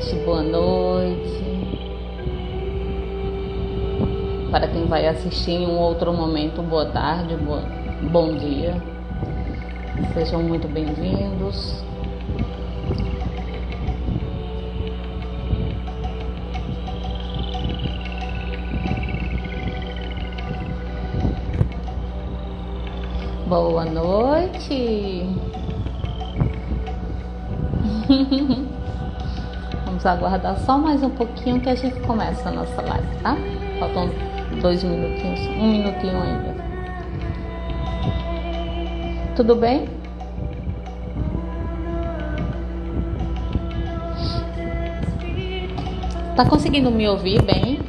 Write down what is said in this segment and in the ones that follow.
noite, boa noite. Para quem vai assistir em um outro momento, boa tarde, bom dia. Sejam muito bem-vindos. Boa noite. Vamos aguardar só mais um pouquinho que a gente começa a nossa live, tá? Faltam 2 minutinhos, 1 minutinho ainda. Tudo bem? Tá conseguindo me ouvir bem?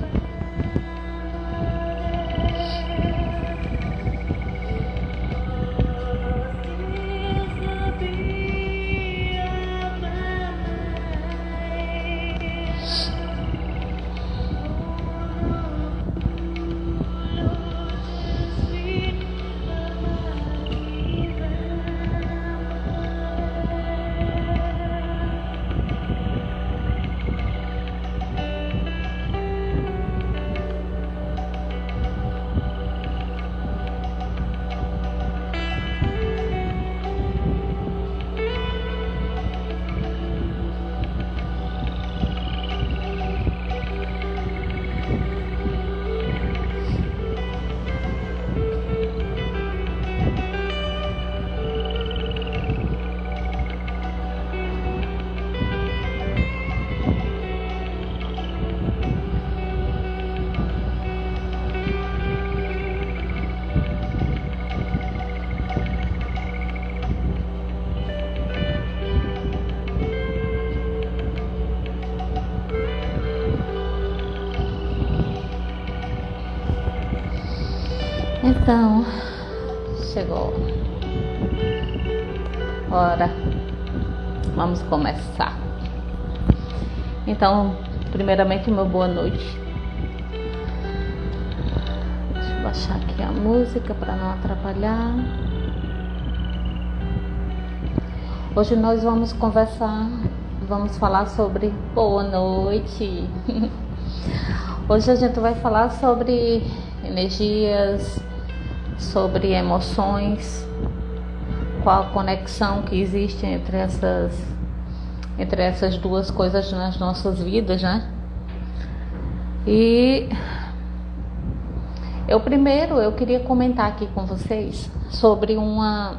Então, chegou a hora, vamos começar. Então, primeiramente, meu boa noite. Deixa eu baixar aqui a música para não atrapalhar. Hoje nós vamos falar sobre boa noite. Hoje a gente vai falar sobre energias, sobre emoções, qual a conexão que existe entre essas duas coisas nas nossas vidas, né? E eu queria comentar aqui com vocês sobre uma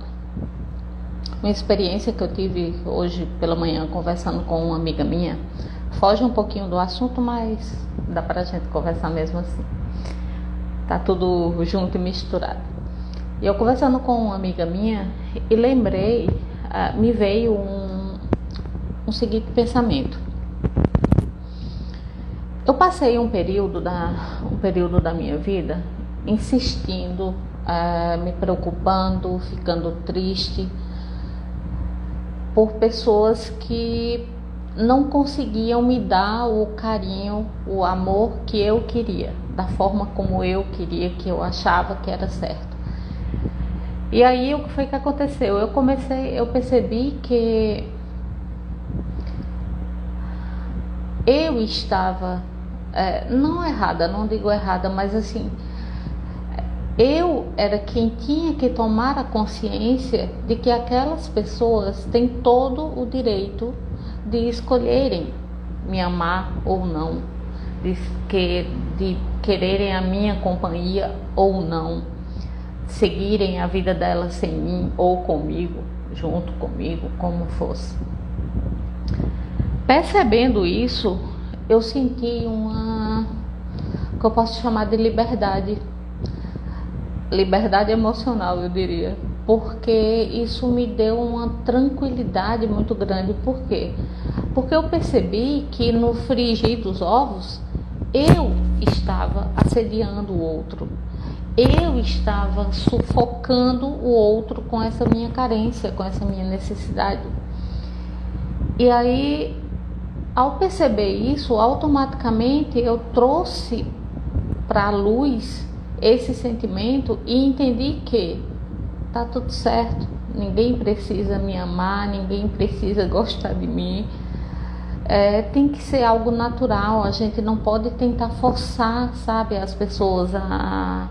experiência que eu tive hoje pela manhã conversando com uma amiga minha. Foge um pouquinho do assunto, mas dá pra gente conversar mesmo assim. Tá tudo junto e misturado. E eu conversando com uma amiga minha e lembrei, me veio um seguinte pensamento. Eu passei um período da minha vida insistindo, me preocupando, ficando triste por pessoas que não conseguiam me dar o carinho, o amor que eu queria, da forma como eu queria, que eu achava que era certo. E aí o que foi que aconteceu? Eu percebi que eu estava não errada, não digo errada, mas assim, eu era quem tinha que tomar a consciência de que aquelas pessoas têm todo o direito de escolherem me amar ou não, de quererem a minha companhia ou não, seguirem a vida delas sem mim ou comigo, junto comigo, como fosse. Percebendo isso, eu senti que eu posso chamar de liberdade emocional, eu diria, porque isso me deu uma tranquilidade muito grande. Por quê? Porque eu percebi que no frigir dos ovos eu estava assediando o outro, eu estava sufocando o outro com essa minha carência, com essa minha necessidade. E aí, ao perceber isso, automaticamente eu trouxe para a luz esse sentimento e entendi que tá tudo certo, ninguém precisa me amar, ninguém precisa gostar de mim, tem que ser algo natural. A gente não pode tentar forçar, sabe, as pessoas a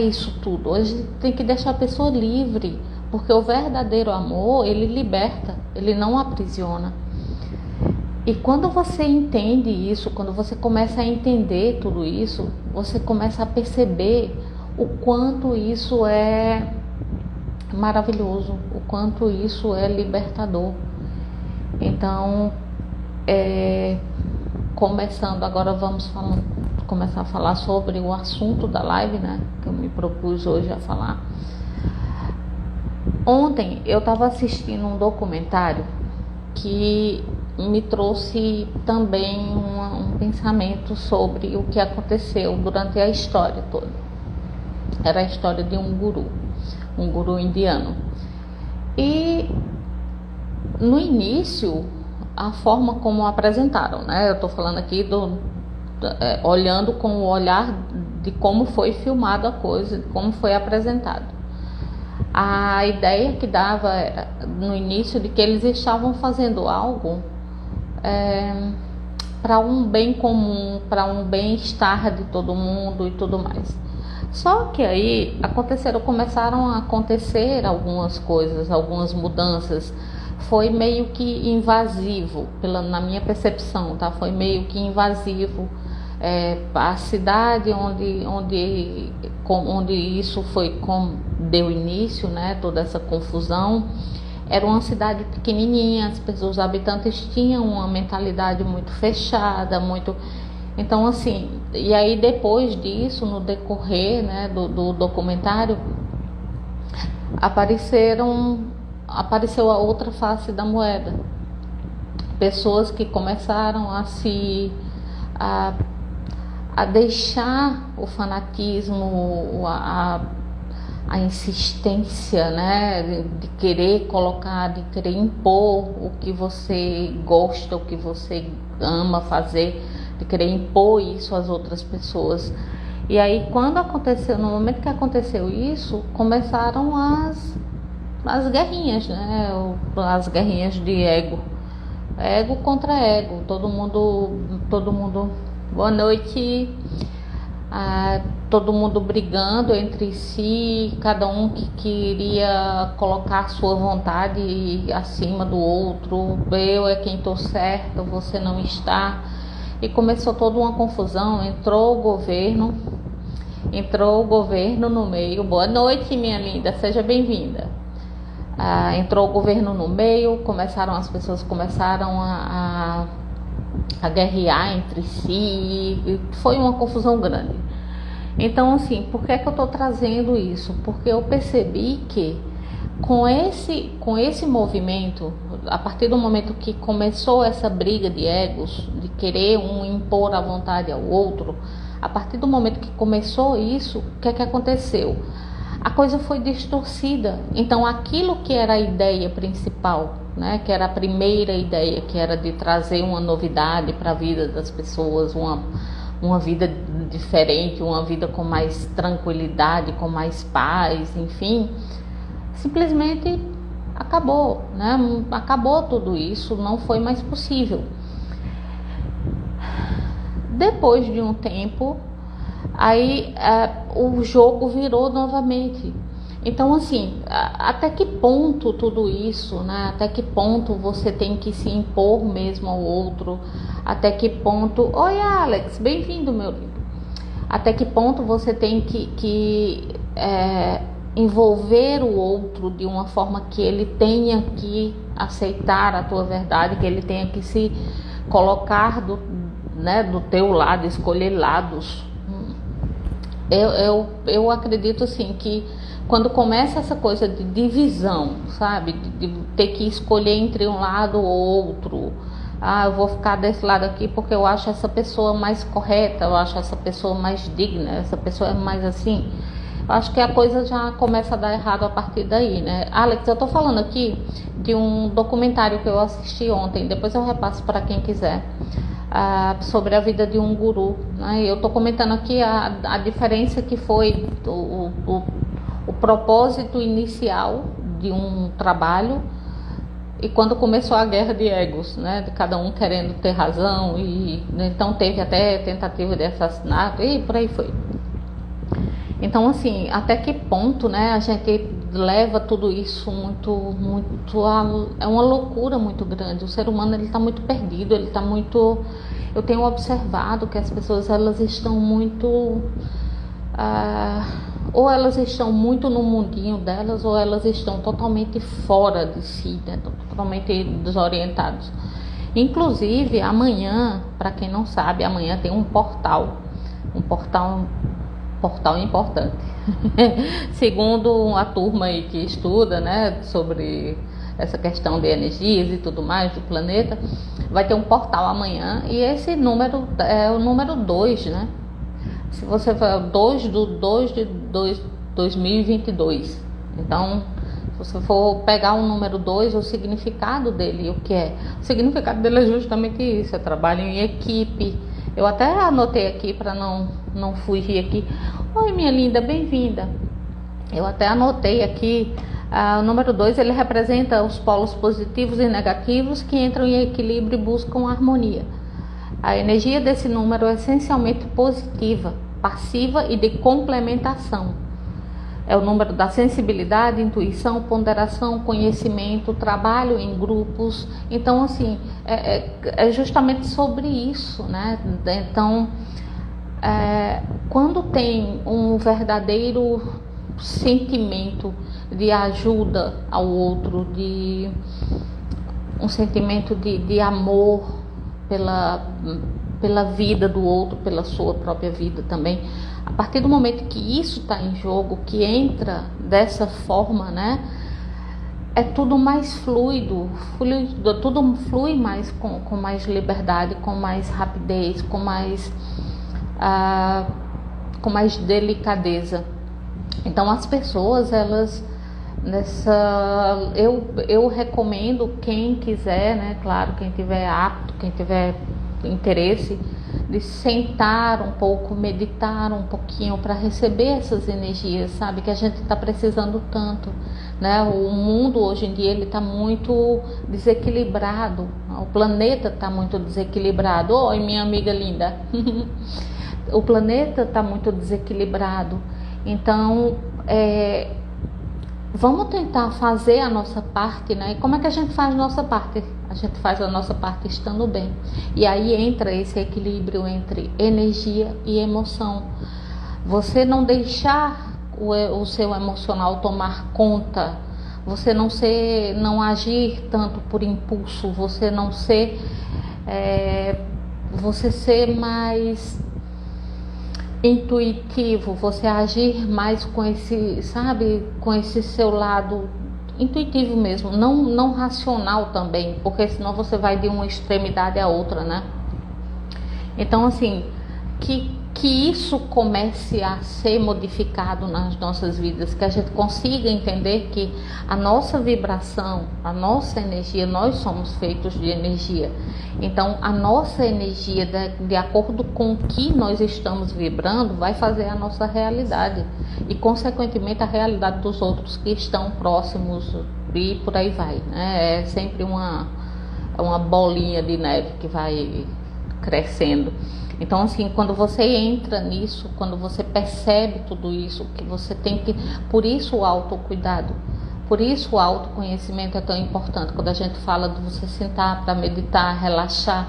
isso tudo. A gente tem que deixar a pessoa livre, porque o verdadeiro amor, ele liberta, ele não aprisiona. E quando você entende isso, quando você começa a entender tudo isso, você começa a perceber o quanto isso é maravilhoso, o quanto isso é libertador. Então, começando, agora vamos começar a falar sobre o assunto da live, né, que eu me propus hoje a falar. Ontem eu estava assistindo um documentário que me trouxe também um pensamento sobre o que aconteceu durante a história toda. Era a história de um guru indiano. E no início, a forma como apresentaram, né? Eu estou falando aqui olhando com o olhar de como foi filmado a coisa, de como foi apresentado. A ideia que dava era, no início, de que eles estavam fazendo algo para um bem comum, para um bem-estar de todo mundo e tudo mais. Só que aí começaram a acontecer algumas coisas, algumas mudanças. Foi meio que invasivo, na minha percepção, tá? Foi meio que invasivo. A cidade onde isso deu início, né? Toda essa confusão. Era uma cidade pequenininha, os habitantes tinham uma mentalidade muito fechada, Então, assim, e aí depois disso, no decorrer, né, do documentário, apareceu a outra face da moeda. Pessoas que começaram a deixar o fanatismo, a insistência, né, de querer colocar, de querer impor o que você gosta, o que você ama fazer, de querer impor isso às outras pessoas. E aí, no momento que aconteceu isso, começaram as guerrinhas, né, as guerrinhas de ego contra ego, todo mundo, boa noite. Todo mundo brigando entre si, cada um que queria colocar sua vontade acima do outro. Eu é quem estou certo, você não está. E começou toda uma confusão. Entrou o governo no meio. Boa noite, minha linda, seja bem-vinda. Entrou o governo no meio, as pessoas começaram a guerrear entre si, foi uma confusão grande. Então, assim, por que eu estou trazendo isso? Porque eu percebi que com esse movimento, a partir do momento que começou essa briga de egos, de querer um impor a vontade ao outro, a partir do momento que começou isso, o que aconteceu? A coisa foi distorcida. Então, aquilo que era a ideia principal, né, que era a primeira ideia, que era de trazer uma novidade para a vida das pessoas, uma vida diferente, uma vida com mais tranquilidade, com mais paz, enfim, simplesmente acabou, né? Acabou tudo isso, não foi mais possível. Depois de um tempo, aí o jogo virou novamente. Então, assim, até que ponto tudo isso, né? Até que ponto você tem que se impor mesmo ao outro? Até que ponto... Oi, Alex, bem-vindo, meu lindo. Até que ponto você tem que envolver o outro de uma forma que ele tenha que aceitar a tua verdade, que ele tenha que se colocar do teu lado, escolher lados. Eu acredito, assim, que quando começa essa coisa de divisão, sabe, de ter que escolher entre um lado ou outro, eu vou ficar desse lado aqui porque eu acho essa pessoa mais correta, eu acho essa pessoa mais digna, essa pessoa é mais assim, eu acho que a coisa já começa a dar errado a partir daí, né? Alex, eu tô falando aqui de um documentário que eu assisti ontem, depois eu repasso para quem quiser, sobre a vida de um guru, né? Eu tô comentando aqui a diferença que foi o propósito inicial de um trabalho E quando começou a guerra de egos, né, de cada um querendo ter razão, e então teve até tentativa de assassinato e por aí foi. Então, assim, até que ponto, né, a gente leva tudo isso é uma loucura muito grande. O ser humano, ele está muito perdido, ele está muito... Eu tenho observado que as pessoas, elas estão muito... ou elas estão muito no mundinho delas, ou elas estão totalmente fora de si, né, totalmente desorientados. Inclusive, amanhã, para quem não sabe, amanhã tem um portal importante. Segundo a turma aí que estuda, né, sobre essa questão de energias e tudo mais do planeta, vai ter um portal amanhã, e esse número é o número 2, né? Se você for 2 de 2022. Então, se você for pegar o número 2, o significado dele, o que é? O significado dele é justamente isso, é trabalho em equipe. Eu até anotei aqui para não fugir aqui. Oi, minha linda, bem-vinda. Eu até anotei aqui, o número 2, ele representa os polos positivos e negativos que entram em equilíbrio e buscam harmonia. A energia desse número é essencialmente positiva, passiva e de complementação. É o número da sensibilidade, intuição, ponderação, conhecimento, trabalho em grupos. Então, assim, é justamente sobre isso, né? Então, quando tem um verdadeiro sentimento de ajuda ao outro, de um sentimento de amor pela vida do outro, pela sua própria vida também. A partir do momento que isso está em jogo, que entra dessa forma, né, é tudo mais fluido, tudo flui mais com mais liberdade, com mais rapidez, com mais delicadeza. Então as pessoas, elas eu recomendo, quem quiser, né, claro, quem tiver apto, quem tiver interesse, de sentar um pouco, meditar um pouquinho para receber essas energias, sabe, que a gente está precisando tanto, né? O mundo hoje em dia, ele está muito desequilibrado, o planeta está muito desequilibrado. Oi, minha amiga linda. O planeta está muito desequilibrado. Então, vamos tentar fazer a nossa parte, né? E como é que a gente faz a nossa parte? A gente faz a nossa parte estando bem. E aí entra esse equilíbrio entre energia e emoção. Você não deixar o seu emocional tomar conta. Você não agir tanto por impulso. Você não ser... você ser mais intuitivo, você agir mais com esse, sabe, com esse seu lado intuitivo mesmo, não racional também, porque senão você vai de uma extremidade à outra, né? Então, assim, que isso comece a ser modificado nas nossas vidas, que a gente consiga entender que a nossa vibração, a nossa energia, nós somos feitos de energia. Então, a nossa energia, de acordo com o que nós estamos vibrando, vai fazer a nossa realidade e, consequentemente, a realidade dos outros que estão próximos, e por aí vai, né? É sempre uma bolinha de neve que vai crescendo. Então, assim, quando você entra nisso, quando você percebe tudo isso, que você tem que... Por isso o autocuidado, por isso o autoconhecimento é tão importante. Quando a gente fala de você sentar para meditar, relaxar,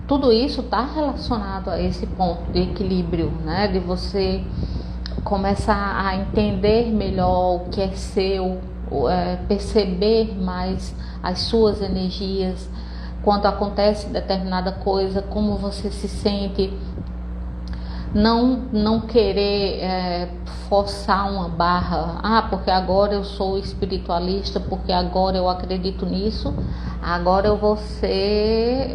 tudo isso está relacionado a esse ponto de equilíbrio, né? De você começar a entender melhor o que é seu, perceber mais as suas energias, quando acontece determinada coisa, como você se sente, não querer forçar uma barra, porque agora eu sou espiritualista, porque agora eu acredito nisso, agora eu vou ser,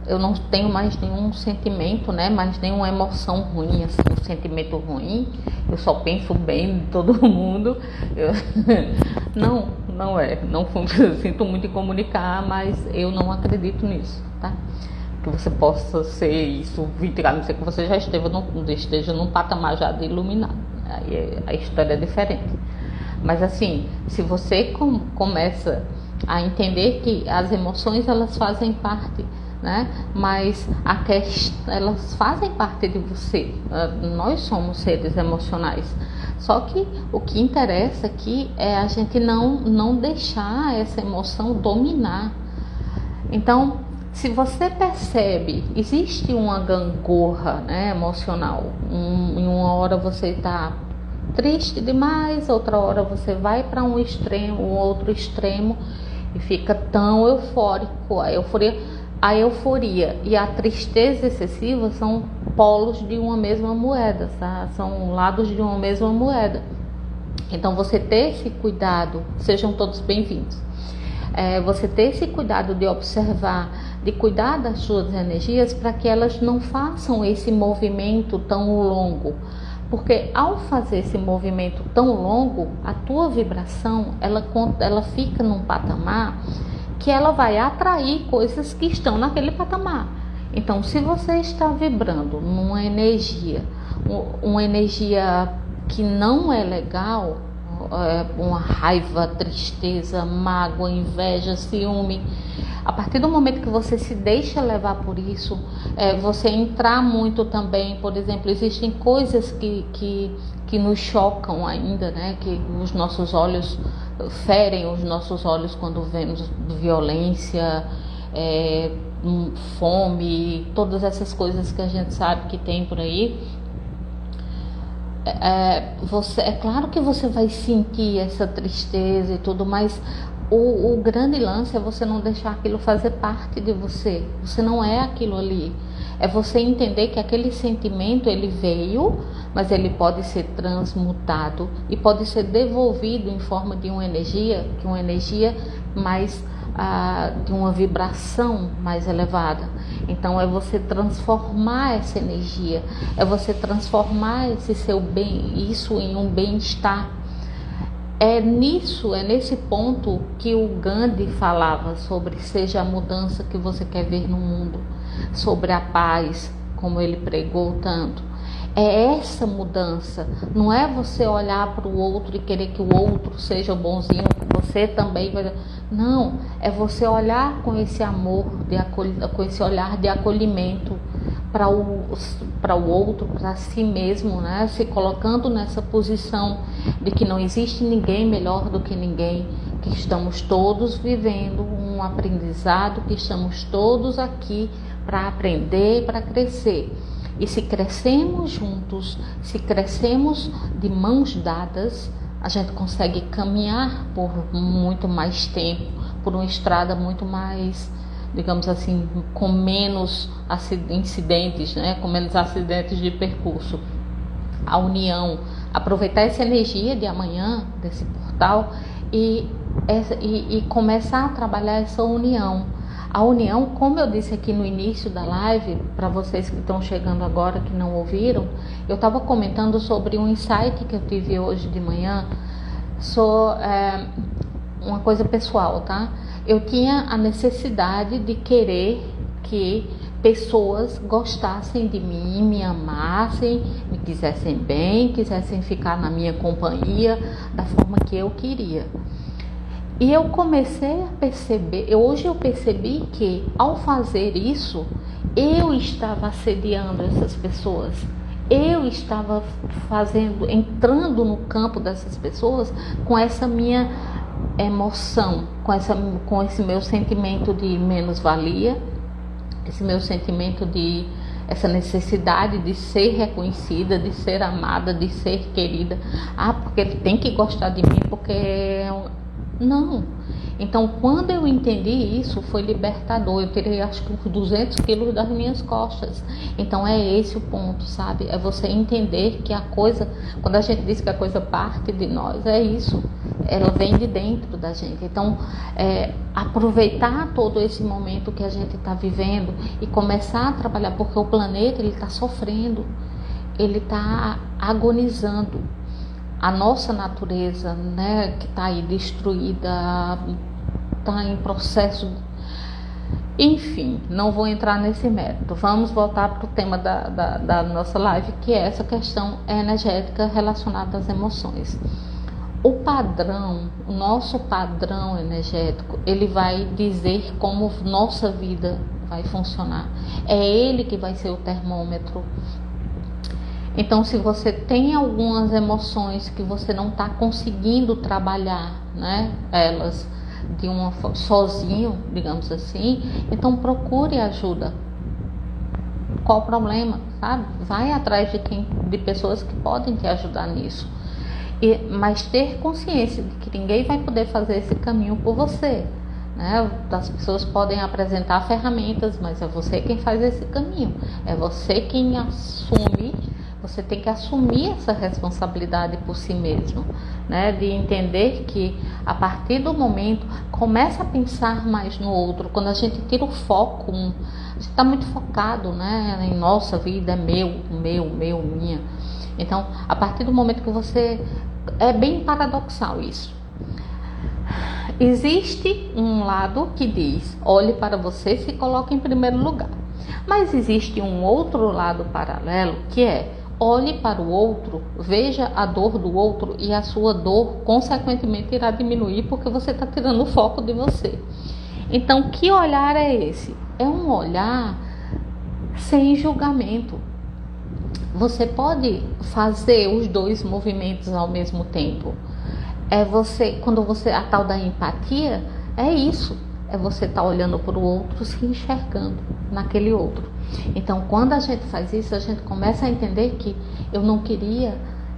eu não tenho mais nenhum sentimento, né, mais nenhuma emoção ruim, assim, um sentimento ruim, eu só penso bem de todo mundo. Não sinto muito em comunicar, mas eu não acredito nisso, tá? Que você possa ser isso, a não ser que você já esteja num patamar já de iluminado, aí a história é diferente. Mas assim, se você começa a entender que as emoções elas fazem parte, né? Mas elas fazem parte de você. Nós somos seres emocionais. Só que o que interessa aqui é a gente não deixar essa emoção dominar. Então, se você percebe, existe uma gangorra, né, emocional. Em uma hora você está triste demais, outra hora você vai para um extremo, outro extremo e fica tão eufórico. A euforia e a tristeza excessiva são polos de uma mesma moeda, tá? São lados de uma mesma moeda. Então você ter esse cuidado, sejam todos bem-vindos. Você ter esse cuidado de observar, de cuidar das suas energias para que elas não façam esse movimento tão longo. Porque ao fazer esse movimento tão longo, a tua vibração ela fica num patamar que ela vai atrair coisas que estão naquele patamar. Então, se você está vibrando numa energia, uma energia que não é legal, uma raiva, tristeza, mágoa, inveja, ciúme, a partir do momento que você se deixa levar por isso, você entrar muito também, por exemplo, existem coisas que nos chocam ainda, né? Que os nossos olhos ferem os nossos olhos quando vemos violência, fome, todas essas coisas que a gente sabe que tem por aí. É claro que você vai sentir essa tristeza e tudo, mas o grande lance é você não deixar aquilo fazer parte de você. Você não é aquilo ali. É você entender que aquele sentimento ele veio, mas ele pode ser transmutado e pode ser devolvido em forma de uma energia, mais de uma vibração mais elevada. Então é você transformar essa energia, é você transformar isso em um bem-estar. É nesse ponto que o Gandhi falava sobre seja a mudança que você quer ver no mundo, sobre a paz, como ele pregou tanto. É essa mudança, não é você olhar para o outro e querer que o outro seja bonzinho, que você também vai... Não, é você olhar com esse amor, com esse olhar de acolhimento para o outro, para si mesmo, né? Se colocando nessa posição de que não existe ninguém melhor do que ninguém, que estamos todos vivendo um aprendizado, que estamos todos aqui para aprender, para crescer. E se crescemos juntos, se crescemos de mãos dadas, a gente consegue caminhar por muito mais tempo, por uma estrada muito mais, digamos assim, com menos incidentes, né? Com menos acidentes de percurso. A união, aproveitar essa energia de amanhã, desse portal, e começar a trabalhar essa união. A união, como eu disse aqui no início da live, para vocês que estão chegando agora, que não ouviram, eu estava comentando sobre um insight que eu tive hoje de manhã, uma coisa pessoal, tá? Eu tinha a necessidade de querer que pessoas gostassem de mim, me amassem, me quisessem bem, quisessem ficar na minha companhia da forma que eu queria. E eu comecei a perceber, hoje eu percebi que ao fazer isso, eu estava assediando essas pessoas. Eu estava entrando no campo dessas pessoas com essa minha emoção, com esse meu sentimento de menos-valia, esse meu sentimento de essa necessidade de ser reconhecida, de ser amada, de ser querida. Porque ele tem que gostar de mim, porque não. Então, quando eu entendi isso, foi libertador. Eu tirei, acho que, uns 200 quilos das minhas costas. Então, é esse o ponto, sabe? É você entender que a coisa, quando a gente diz que a coisa parte de nós, é isso. Ela vem de dentro da gente. Então, aproveitar todo esse momento que a gente está vivendo e começar a trabalhar, porque o planeta, ele está sofrendo, ele está agonizando. A nossa natureza, né, que está aí destruída, está em processo. Enfim, não vou entrar nesse mérito. Vamos voltar para o tema da nossa live, que é essa questão energética relacionada às emoções. O padrão, o nosso padrão energético, ele vai dizer como nossa vida vai funcionar. É ele que vai ser o termômetro. Então, se você tem algumas emoções que você não está conseguindo trabalhar, né, elas sozinho, digamos assim, então procure ajuda. Qual o problema, sabe? Vai atrás de pessoas que podem te ajudar nisso. Mas ter consciência de que ninguém vai poder fazer esse caminho por você, né? As pessoas podem apresentar ferramentas, mas é você quem faz esse caminho. É você quem assume. Você tem que assumir essa responsabilidade por si mesmo, né? De entender que a partir do momento começa a pensar mais no outro. Quando a gente tira o foco, a gente está muito focado, né? Em nossa vida, é meu, minha. Então, a partir do momento que você... É bem paradoxal isso. Existe um lado que diz, olhe para você e se coloque em primeiro lugar. Mas existe um outro lado paralelo que é, olhe para o outro, veja a dor do outro e a sua dor, consequentemente, irá diminuir porque você está tirando o foco de você. Então, que olhar é esse? É um olhar sem julgamento. Você pode fazer os dois movimentos ao mesmo tempo. A tal da empatia, é isso. É você estar olhando para o outro, se enxergando naquele outro. Então, quando a gente faz isso, a gente começa a entender que eu não queria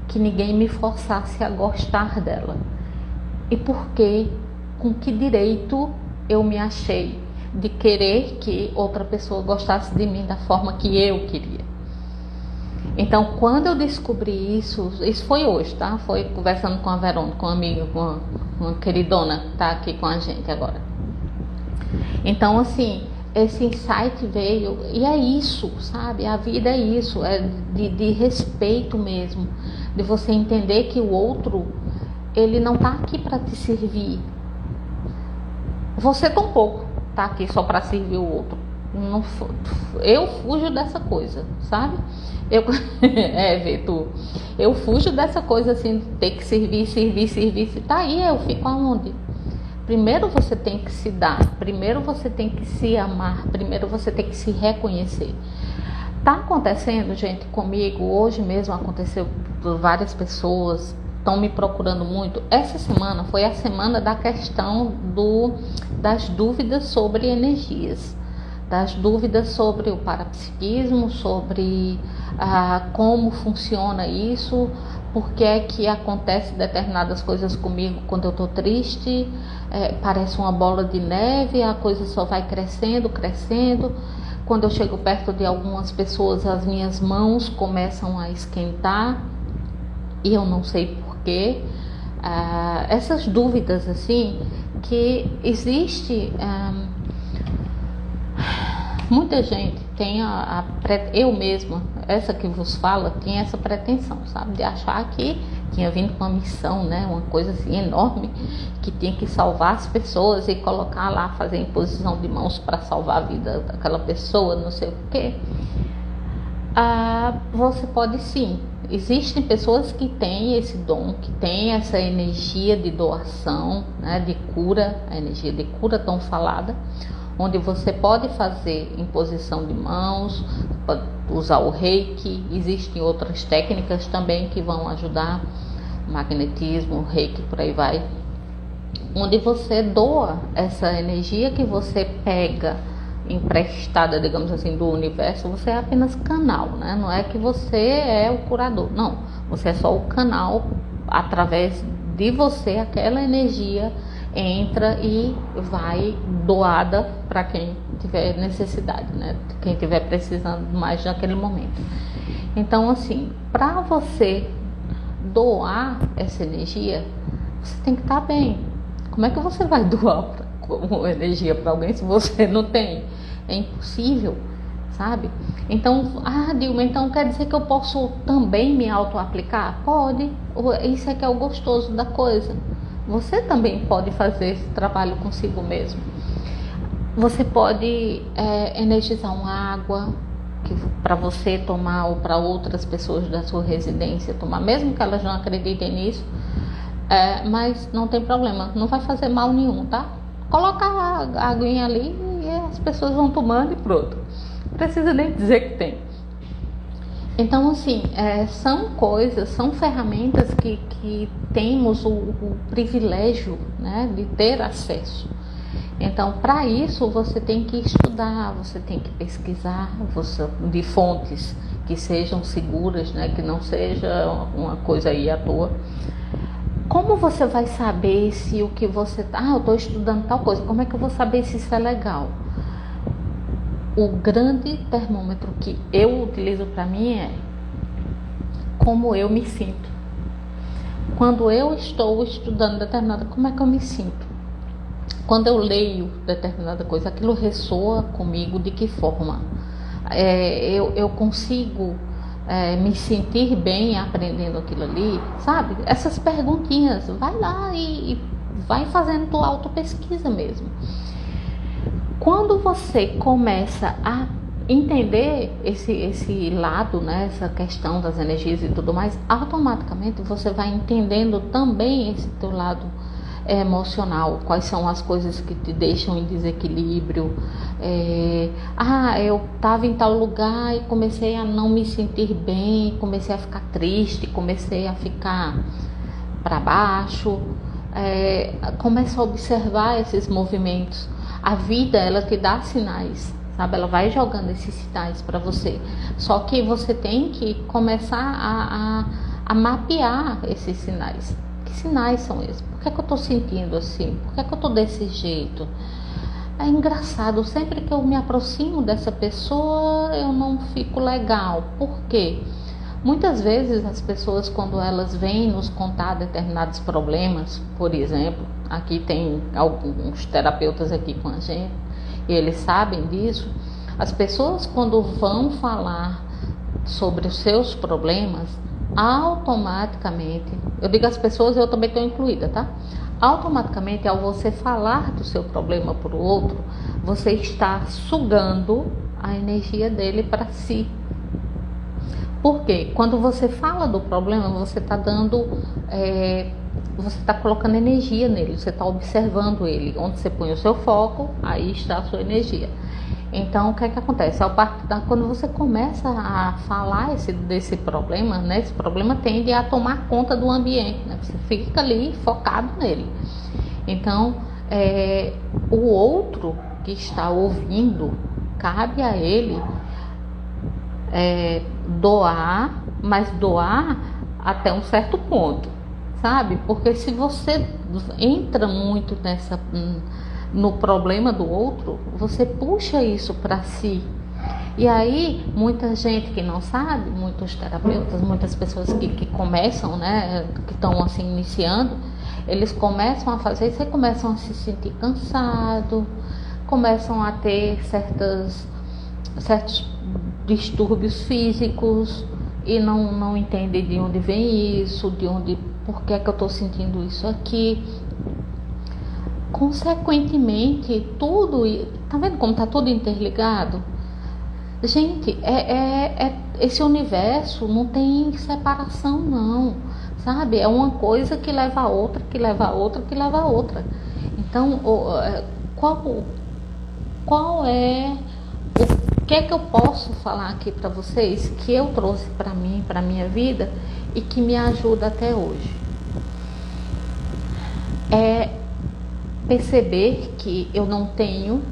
que ninguém me forçasse a gostar dela. E por quê? Com que direito eu me achei de querer que outra pessoa gostasse de mim da forma que eu queria? Então, quando eu descobri isso foi hoje, tá? Foi conversando com a Verônica, com uma amiga, com uma queridona que tá aqui com a gente agora. Então, assim, esse insight veio, e é isso, sabe? A vida é isso, é de respeito mesmo, de você entender que o outro, ele não tá aqui para te servir. Você tampouco tá aqui só para servir o outro. Eu fujo dessa coisa, sabe? Eu fujo dessa coisa assim, de ter que servir. Tá aí, eu fico aonde? Primeiro você tem que se dar, primeiro você tem que se amar, primeiro você tem que se reconhecer. Tá acontecendo, gente, comigo, hoje mesmo aconteceu por várias pessoas, estão me procurando muito. Essa semana foi a semana da questão das dúvidas sobre energias. Das dúvidas sobre o parapsiquismo, sobre como funciona isso, por que é que acontece determinadas coisas comigo quando eu estou triste, parece uma bola de neve, a coisa só vai crescendo. Quando eu chego perto de algumas pessoas, as minhas mãos começam a esquentar e eu não sei porquê. Essas dúvidas assim, que existe... Muita gente tem eu mesma, essa que vos fala, tinha essa pretensão, sabe? De achar que tinha vindo com uma missão, né? Uma coisa assim enorme, que tinha que salvar as pessoas e colocar lá, fazer imposição de mãos para salvar a vida daquela pessoa, não sei o quê. Você pode sim. Existem pessoas que têm esse dom, que têm essa energia de doação, né? De cura, a energia de cura tão falada, onde você pode fazer imposição de mãos, pode usar o reiki, existem outras técnicas também que vão ajudar, magnetismo, reiki, por aí vai, onde você doa essa energia que você pega emprestada, digamos assim, do universo. Você é apenas canal, né? Não é que você é o curador, não, você é só o canal. Através de você, aquela energia entra e vai doada para quem tiver necessidade, né? Quem tiver precisando mais naquele momento. Então, assim, para você doar essa energia, você tem que estar bem. Como é que você vai doar energia para alguém se você não tem? É impossível, sabe? Então, Dilma, então quer dizer que eu posso também me auto-aplicar? Pode. Isso é que é o gostoso da coisa. Você também pode fazer esse trabalho consigo mesmo. Você pode energizar uma água para você tomar ou para outras pessoas da sua residência tomar, mesmo que elas não acreditem nisso. Mas não tem problema, não vai fazer mal nenhum, tá? Coloca a aguinha ali e as pessoas vão tomando e pronto. Não precisa nem dizer que tem. Então, assim, são coisas, são ferramentas que temos o privilégio, né, de ter acesso. Então, para isso, você tem que estudar, você tem que pesquisar de fontes que sejam seguras, né, que não seja uma coisa aí à toa. Como você vai saber se o que você eu estou estudando tal coisa, como é que eu vou saber se isso é legal? O grande termômetro que eu utilizo para mim é como eu me sinto. Quando eu estou estudando determinada, como é que eu me sinto? Quando eu leio determinada coisa, aquilo ressoa comigo de que forma? Eu consigo me sentir bem aprendendo aquilo ali, sabe? Essas perguntinhas, vai lá e vai fazendo tua autopesquisa mesmo. Quando você começa a entender esse lado, né, essa questão das energias e tudo mais, automaticamente você vai entendendo também esse teu lado emocional, quais são as coisas que te deixam em desequilíbrio. Eu estava em tal lugar e comecei a não me sentir bem, comecei a ficar triste, comecei a ficar para baixo. Começa a observar esses movimentos. A vida, ela te dá sinais, sabe? Ela vai jogando esses sinais para você. Só que você tem que começar a mapear esses sinais. Que sinais são esses? Por que eu estou sentindo assim? Por que eu estou desse jeito? É engraçado, sempre que eu me aproximo dessa pessoa, eu não fico legal. Por quê? Muitas vezes as pessoas, quando elas vêm nos contar determinados problemas, por exemplo, aqui tem alguns terapeutas aqui com a gente, e eles sabem disso, as pessoas quando vão falar sobre os seus problemas, automaticamente, eu digo as pessoas, eu também estou incluída, tá? Automaticamente, ao você falar do seu problema para o outro, você está sugando a energia dele para si. Porque quando você fala do problema, você está você está colocando energia nele, você está observando ele. Onde você põe o seu foco, aí está a sua energia. Então, o que é que acontece? Quando você começa a falar desse problema, né, esse problema tende a tomar conta do ambiente, né? Você fica ali focado nele. Então, o outro que está ouvindo, cabe a ele doar, mas doar até um certo ponto, sabe? Porque se você entra muito no problema do outro, você puxa isso para si. E aí, muita gente que não sabe, muitos terapeutas, muitas pessoas que começam, né, que estão assim iniciando, eles começam a fazer isso e começam a se sentir cansado, começam a ter certos distúrbios físicos e não entendem de onde vem isso, por que é que eu estou sentindo isso aqui. Consequentemente, tudo, tá vendo como tá tudo interligado? Gente, esse universo não tem separação não, sabe? É uma coisa que leva a outra, que leva a outra, que leva a outra. Então, qual é o que é que eu posso falar aqui para vocês que eu trouxe para mim, para minha vida e que me ajuda até hoje? É perceber que eu não tenho,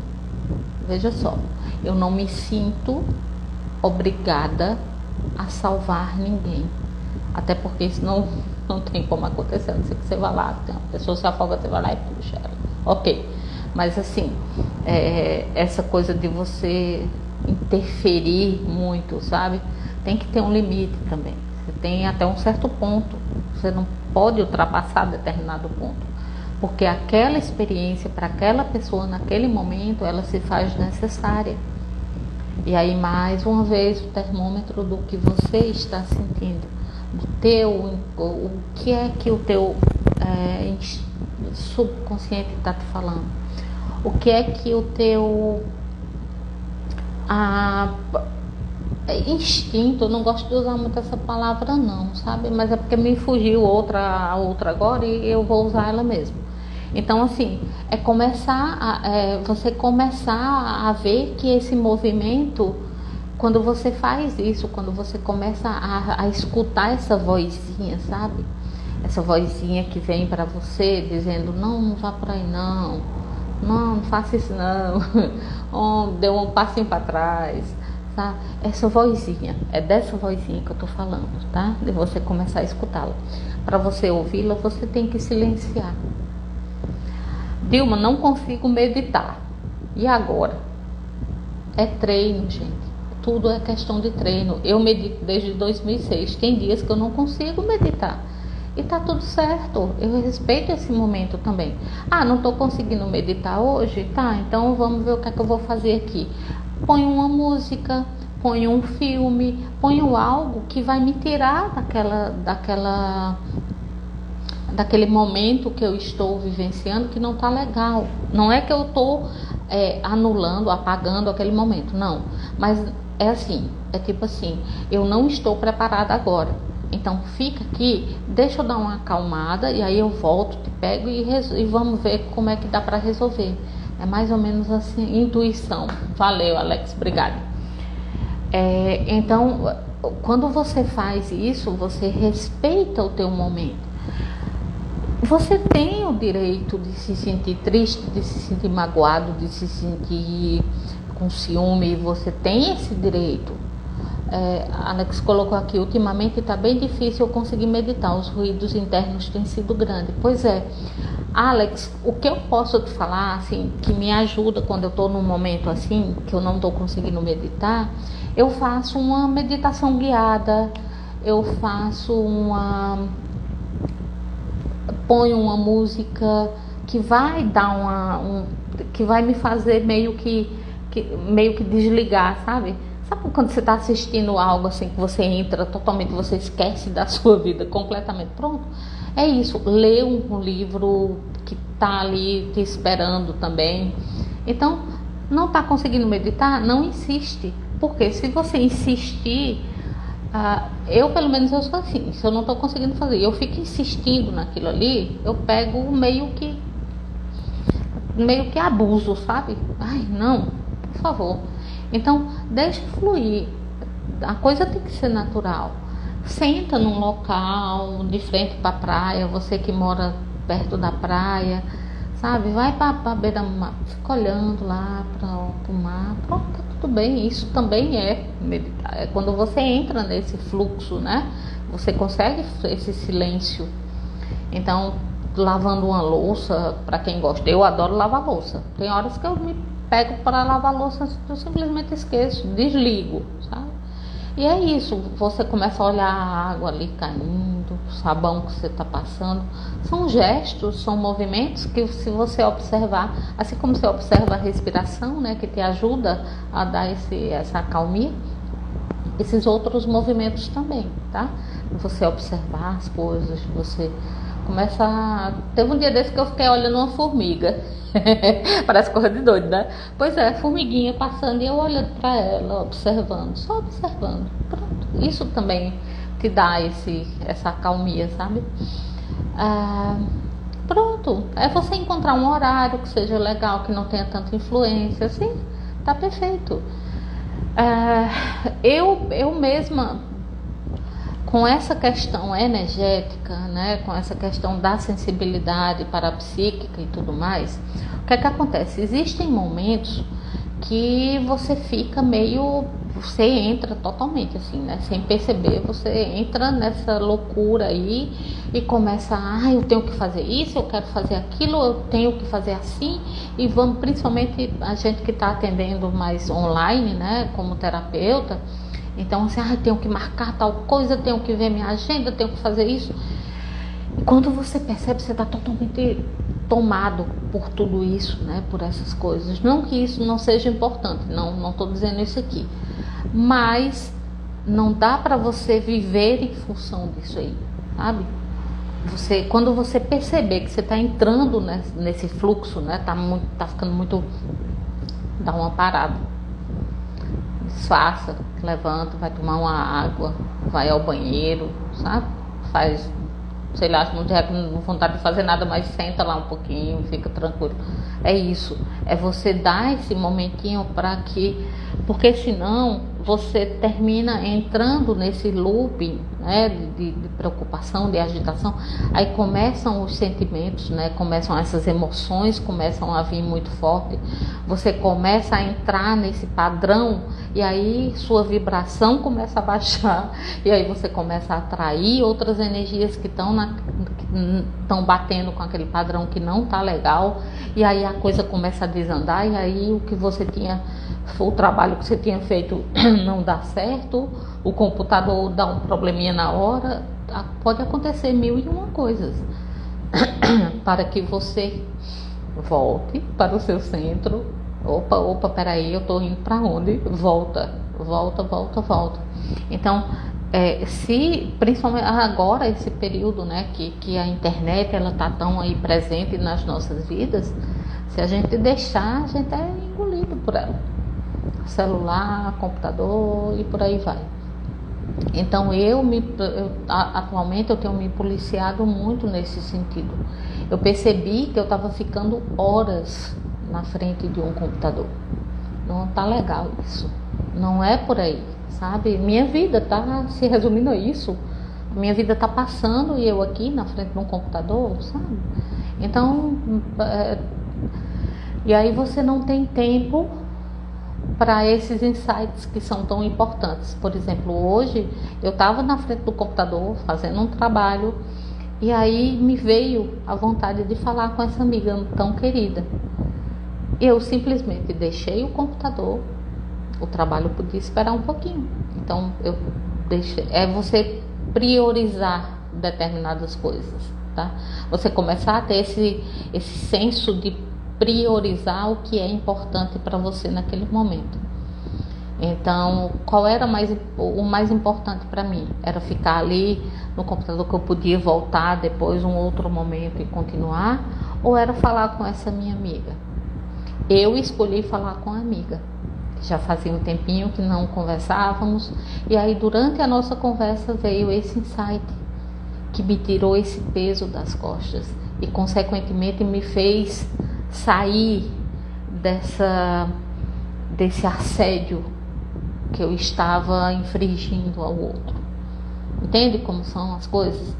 veja só, eu não me sinto obrigada a salvar ninguém. Até porque isso não tem como acontecer. A não ser que você vá lá, a pessoa se afoga, você vai lá e puxa ela. Ok. Mas assim, essa coisa de você interferir muito, sabe? Tem que ter um limite também. Você tem até um certo ponto. Você não pode ultrapassar determinado ponto. Porque aquela experiência para aquela pessoa naquele momento, ela se faz necessária. E aí mais uma vez o termômetro do que você está sentindo, o que é que o teu subconsciente está te falando, o que é que o teu instinto, eu não gosto de usar muito essa palavra não, sabe? Mas é porque me fugiu a outra agora e eu vou usar ela mesmo. Então, assim, você começar a ver que esse movimento, quando você faz isso, quando você começa a escutar essa vozinha, sabe? Essa vozinha que vem para você dizendo, não vá por aí não faça isso não, dê um passinho para trás, tá? Essa vozinha, é dessa vozinha que eu tô falando, tá? De você começar a escutá-la. Para você ouvi-la, você tem que silenciar. Dilma, não consigo meditar. E agora? É treino, gente. Tudo é questão de treino. Eu medito desde 2006. Tem dias que eu não consigo meditar. E tá tudo certo. Eu respeito esse momento também. Não tô conseguindo meditar hoje? Tá, então vamos ver o que é que eu vou fazer aqui. Ponho uma música, ponho um filme, ponho algo que vai me tirar daquele momento que eu estou vivenciando que não tá legal. Não é que eu tô anulando, apagando aquele momento, não. Mas é assim, é tipo assim, eu não estou preparada agora. Então fica aqui, deixa eu dar uma acalmada e aí eu volto, te pego e vamos ver como é que dá para resolver. É mais ou menos assim, intuição. Valeu, Alex, obrigada. Então, quando você faz isso, você respeita o teu momento. Você tem o direito de se sentir triste, de se sentir magoado, de se sentir com ciúme, você tem esse direito. Alex colocou aqui, ultimamente está bem difícil eu conseguir meditar, os ruídos internos têm sido grandes. Pois é, Alex, o que eu posso te falar, assim, que me ajuda quando eu estou num momento assim, que eu não estou conseguindo meditar, eu faço uma meditação guiada, ponho uma música que vai dar que vai me fazer meio que desligar, sabe? Sabe quando você está assistindo algo assim que você entra totalmente, você esquece da sua vida completamente, pronto? É isso, lê um livro que está ali te esperando também. Então, não está conseguindo meditar? Não insiste, porque se você insistir, eu pelo menos eu sou assim, se eu não estou conseguindo fazer, eu fico insistindo naquilo ali, eu pego meio que abuso, sabe? Ai, não, por favor. Então, deixa fluir. A coisa tem que ser natural. Senta num local de frente para a praia, você que mora perto da praia, sabe? Vai para a beira-mar, fica olhando lá para o mar. Pronto, tá tudo bem. Isso também é meditar. É quando você entra nesse fluxo, né? Você consegue esse silêncio. Então, lavando uma louça, para quem gosta, eu adoro lavar louça. Tem horas que eu me pego para lavar louça, eu simplesmente esqueço, desligo, sabe? E é isso, você começa a olhar a água ali caindo, o sabão que você está passando. São gestos, são movimentos que, se você observar, assim como você observa a respiração, né, que te ajuda a dar essa acalmia, esses outros movimentos também, tá? Você observar as coisas, você teve um dia desse que eu fiquei olhando uma formiga. Parece coisa de doido, né? Pois é, formiguinha passando e eu olhando para ela, observando, só observando. Pronto. Isso também te dá essa calmia, sabe? Pronto. É você encontrar um horário que seja legal, que não tenha tanta influência, assim, tá perfeito. Eu mesma, com essa questão energética, né, com essa questão da sensibilidade parapsíquica e tudo mais, o que é que acontece? Existem momentos que você fica você entra totalmente assim, né, sem perceber, você entra nessa loucura aí e começa, eu tenho que fazer isso, eu quero fazer aquilo, eu tenho que fazer assim, e vamos, principalmente a gente que está atendendo mais online, né, como terapeuta. Então, assim, tenho que marcar tal coisa, tenho que ver minha agenda, tenho que fazer isso. E quando você percebe, você está totalmente tomado por tudo isso, né? Por essas coisas. Não que isso não seja importante, não estou dizendo isso aqui. Mas não dá para você viver em função disso aí, sabe? Quando você perceber que você está entrando nesse fluxo, né? Tá ficando muito... Dá uma parada. faça, levanta, vai tomar uma água, vai ao banheiro, sabe? Faz, sei lá, se não tiver com vontade de fazer nada, mas senta lá um pouquinho, fica tranquilo. É isso, é você dar esse momentinho para que, porque senão você termina entrando nesse looping, né, de preocupação, de agitação. Aí começam os sentimentos, né, começam essas emoções, começam a vir muito forte. Você começa a entrar nesse padrão e aí sua vibração começa a baixar e aí você começa a atrair outras energias que estão batendo com aquele padrão que não tá legal, e aí a coisa começa a desandar, e aí o que você tinha, o trabalho que você tinha feito não dá certo, o computador dá um probleminha na hora, pode acontecer 1001 coisas para que você volte para o seu centro. Opa, peraí, eu tô indo para onde? Volta. Então, se principalmente agora, esse período, né, que a internet ela tá tão aí presente nas nossas vidas, se a gente deixar, a gente é engolido por ela. Celular, computador e por aí vai. Então atualmente eu tenho me policiado muito nesse sentido. Eu percebi que eu estava ficando horas na frente de um computador. Não tá legal isso. Não é por aí, sabe? Minha vida tá se resumindo a isso. Minha vida tá passando e eu aqui na frente de um computador, sabe? Então, e aí você não tem tempo para esses insights que são tão importantes. Por exemplo, hoje eu estava na frente do computador fazendo um trabalho e aí me veio a vontade de falar com essa amiga tão querida. Eu simplesmente deixei o computador, o trabalho podia esperar um pouquinho. Então eu deixei, você priorizar determinadas coisas, tá? Você começar a ter esse senso de priorizar o que é importante para você naquele momento. Então, qual era o mais importante para mim? Era ficar ali no computador, que eu podia voltar depois um outro momento e continuar, ou era falar com essa minha amiga? Eu escolhi falar com a amiga. Já fazia um tempinho que não conversávamos, e aí durante a nossa conversa veio esse insight que me tirou esse peso das costas e consequentemente me fez sair desse assédio que eu estava infringindo ao outro. Entende como são as coisas?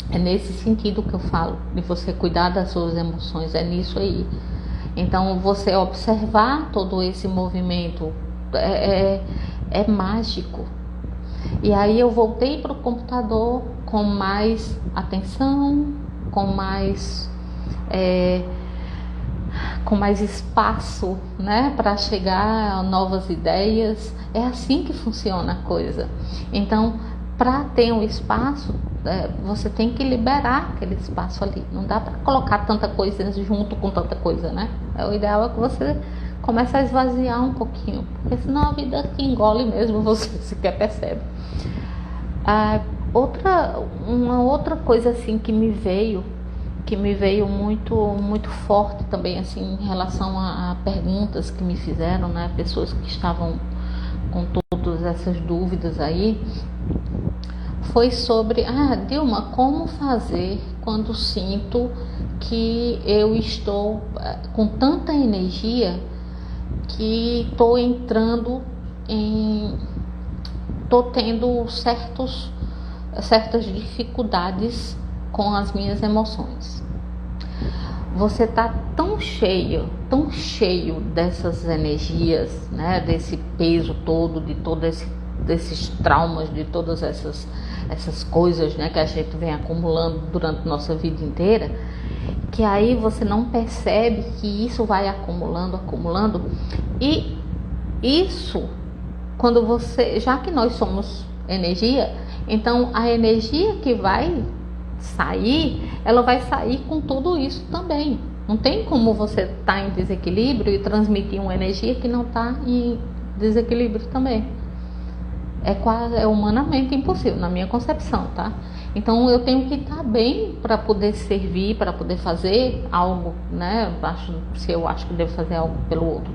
É nesse sentido que eu falo, de você cuidar das suas emoções, é nisso aí. Então você observar todo esse movimento é mágico. E aí eu voltei para o computador com mais atenção, com mais espaço, né, para chegar a novas ideias. É assim que funciona a coisa. Então, para ter um espaço, você tem que liberar aquele espaço ali. Não dá para colocar tanta coisa junto com tanta coisa, né? O ideal é que você comece a esvaziar um pouquinho, porque senão a vida te engole mesmo, você sequer percebe. Uma outra coisa assim que me veio muito, muito forte também, assim, em relação a perguntas que me fizeram, né, pessoas que estavam com todas essas dúvidas aí, foi sobre, Dilma, como fazer quando sinto que eu estou com tanta energia que estou tendo certas dificuldades com as minhas emoções. Você está tão cheio dessas energias, né, desse peso todo, de todos desses traumas, de todas essas coisas, né, que a gente vem acumulando durante nossa vida inteira, que aí você não percebe que isso vai acumulando, e isso, quando já que nós somos energia, então a energia que vai sair, ela vai sair com tudo isso também. Não tem como você estar em desequilíbrio e transmitir uma energia que não está em desequilíbrio também. É humanamente impossível, na minha concepção, tá? Então eu tenho que estar bem para poder servir, para poder fazer algo, né? Se eu acho que devo fazer algo pelo outro.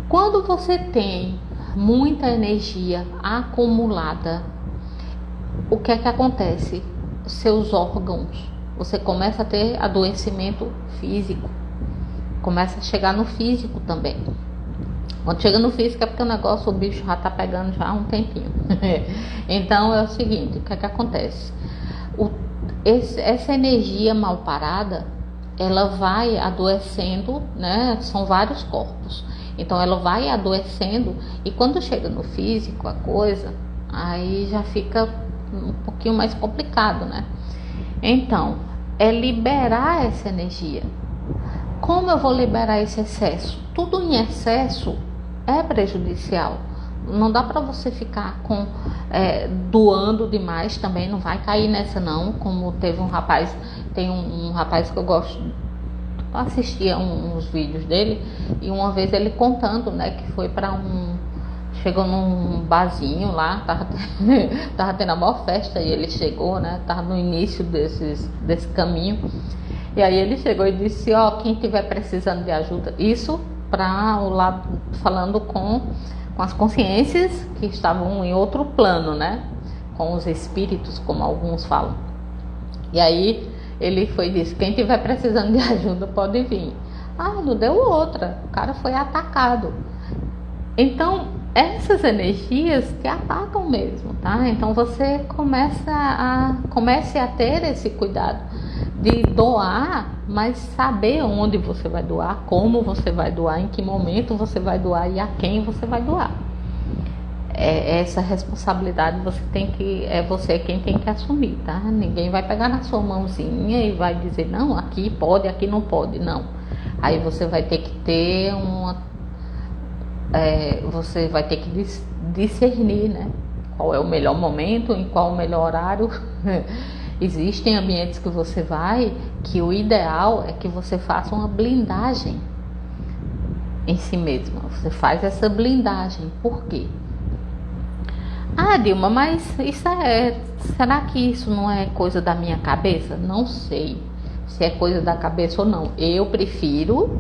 Quando você tem muita energia acumulada, o que é que acontece? Seus órgãos, você começa a ter adoecimento físico, começa a chegar no físico também. Quando chega no físico é porque o bicho já tá pegando já há um tempinho. Então é o seguinte, o que é que acontece? Essa energia mal parada, ela vai adoecendo, né? São vários corpos. Então ela vai adoecendo e quando chega no físico a coisa, aí já fica um pouquinho mais complicado, né? Então, é liberar essa energia. Como eu vou liberar esse excesso? Tudo em excesso é prejudicial. Não dá para você ficar doando demais também, não vai cair nessa não. Como teve um rapaz, tem um rapaz que eu gosto, eu assistia uns vídeos dele, e uma vez ele contando, né, que foi para chegou num barzinho lá, tava tendo a maior festa, e ele chegou, né, tava no início desse caminho, e aí ele chegou e disse, quem tiver precisando de ajuda, isso para o lado, falando com as consciências que estavam em outro plano, né, com os espíritos, como alguns falam. E aí ele foi e disse, quem tiver precisando de ajuda pode vir. Não deu outra, o cara foi atacado. Então essas energias te atacam mesmo, tá? Então você comece a ter esse cuidado de doar, mas saber onde você vai doar, como você vai doar, em que momento você vai doar e a quem você vai doar. Essa responsabilidade você quem tem que assumir, tá? Ninguém vai pegar na sua mãozinha e vai dizer, não, aqui pode, aqui não pode, não. Aí você vai ter que ter você vai ter que discernir, né? Qual é o melhor momento, em qual o melhor horário. Existem ambientes que você vai, que o ideal é que você faça uma blindagem em si mesma. Você faz essa blindagem. Por quê? Dilma, mas será que isso não é coisa da minha cabeça? Não sei se é coisa da cabeça ou não. Eu prefiro,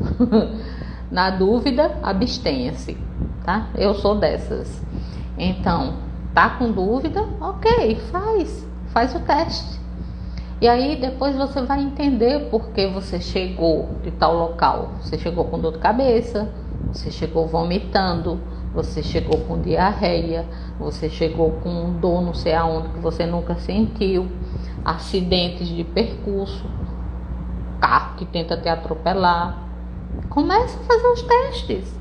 na dúvida, abstenha-se, tá? Eu sou dessas. Então, tá com dúvida? Ok, faz o teste. E aí depois você vai entender por que você chegou de tal local. Você chegou com dor de cabeça, você chegou vomitando, você chegou com diarreia, você chegou com dor não sei aonde que você nunca sentiu, acidentes de percurso, carro que tenta te atropelar. Começa a fazer os testes.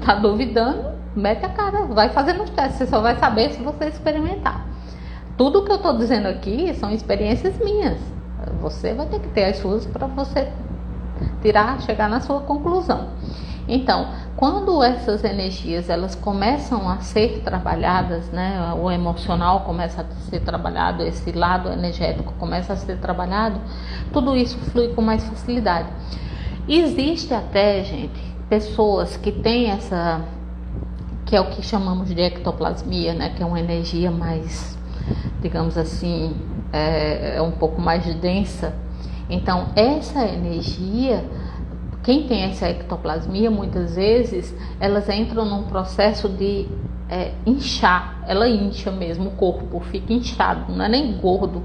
Tá duvidando? Mete a cara, vai fazendo os testes. Você só vai saber se você experimentar. Tudo que eu estou dizendo aqui são experiências minhas. Você vai ter que ter as suas para você chegar na sua conclusão. Então, quando essas energias elas começam a ser trabalhadas, né, o emocional começa a ser trabalhado, esse lado energético começa a ser trabalhado, tudo isso flui com mais facilidade. Existe até, gente, pessoas que têm que é o que chamamos de ectoplasmia, né, que é uma energia mais, digamos assim, é um pouco mais densa. Então, essa energia, quem tem essa ectoplasmia, muitas vezes, elas entram num processo de inchar. Ela incha mesmo, o corpo fica inchado, não é nem gordo,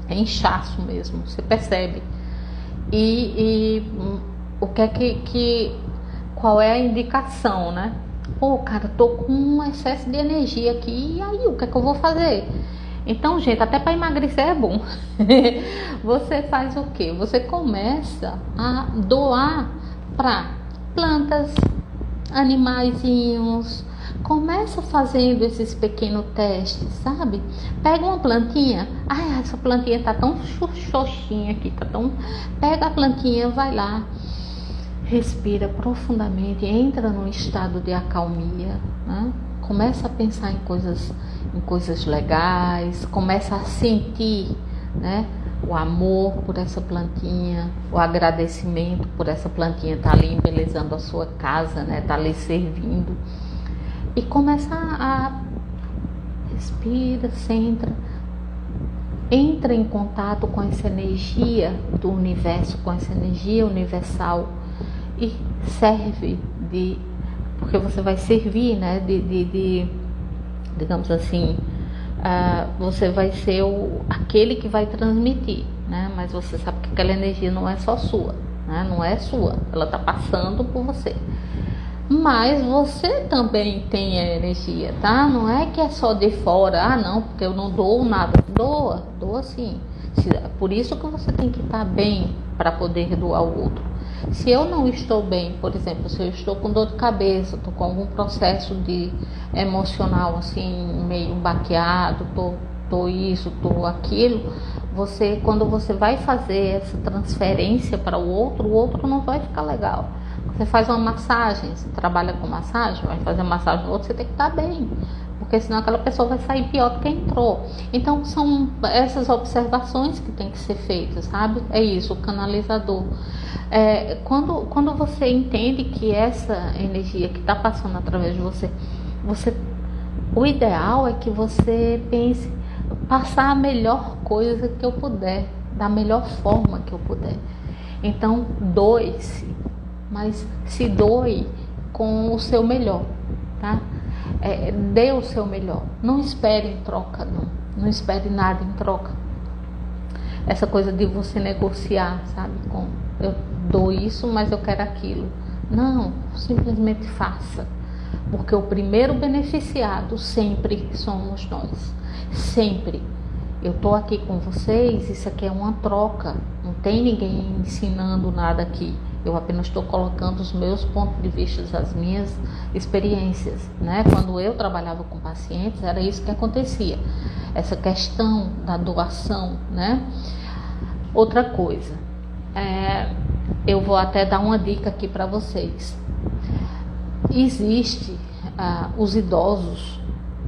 é inchaço mesmo, você percebe. E o que é qual é a indicação, né? Cara, tô com um excesso de energia aqui, e aí, o que é que eu vou fazer? Então, gente, até para emagrecer é bom. Você faz o quê? Você começa a doar para plantas, animaizinhos. Começa fazendo esses pequenos testes, sabe? Pega uma plantinha. Essa plantinha tá tão xoxinha aqui, Pega a plantinha, vai lá, respira profundamente, entra num estado de acalmia, né? Começa a pensar em coisas legais, começa a sentir, né, o amor por essa plantinha, o agradecimento por essa plantinha estar ali embelezando a sua casa, né, tá ali servindo. E começa a respira, centra, entra em contato com essa energia do universo, com essa energia universal, e serve porque você vai servir, né, digamos assim, você vai ser aquele que vai transmitir, né, mas você sabe que aquela energia não é só sua, né, não é sua, ela está passando por você. Mas você também tem a energia, tá? Não é que é só de fora, não, porque eu não dou nada. Doa sim. Por isso que você tem que estar bem para poder doar ao outro. Se eu não estou bem, por exemplo, se eu estou com dor de cabeça, estou com algum processo de emocional assim, meio baqueado, tô isso, tô aquilo, quando você vai fazer essa transferência para o outro não vai ficar legal. Você faz uma massagem, você trabalha com massagem, vai fazer massagem no outro, você tem que estar bem, porque senão aquela pessoa vai sair pior do que entrou. Então são essas observações que tem que ser feitas, sabe? É isso, o canalizador. Quando você entende que essa energia que está passando através de você, o ideal é que você pense, passar a melhor coisa que eu puder, da melhor forma que eu puder. Então, doe-se, mas se doe com o seu melhor, tá? Dê o seu melhor, não espere em troca, não espere nada em troca. Essa coisa de você negociar, sabe? Eu dou isso, mas eu quero aquilo. Não, simplesmente faça, porque o primeiro beneficiado sempre somos nós, sempre. Eu estou aqui com vocês, isso aqui é uma troca, não tem ninguém ensinando nada aqui. Eu apenas estou colocando os meus pontos de vista, as minhas experiências, né? Quando eu trabalhava com pacientes, era isso que acontecia. Essa questão da doação, né? Outra coisa, eu vou até dar uma dica aqui para vocês. Existe os idosos,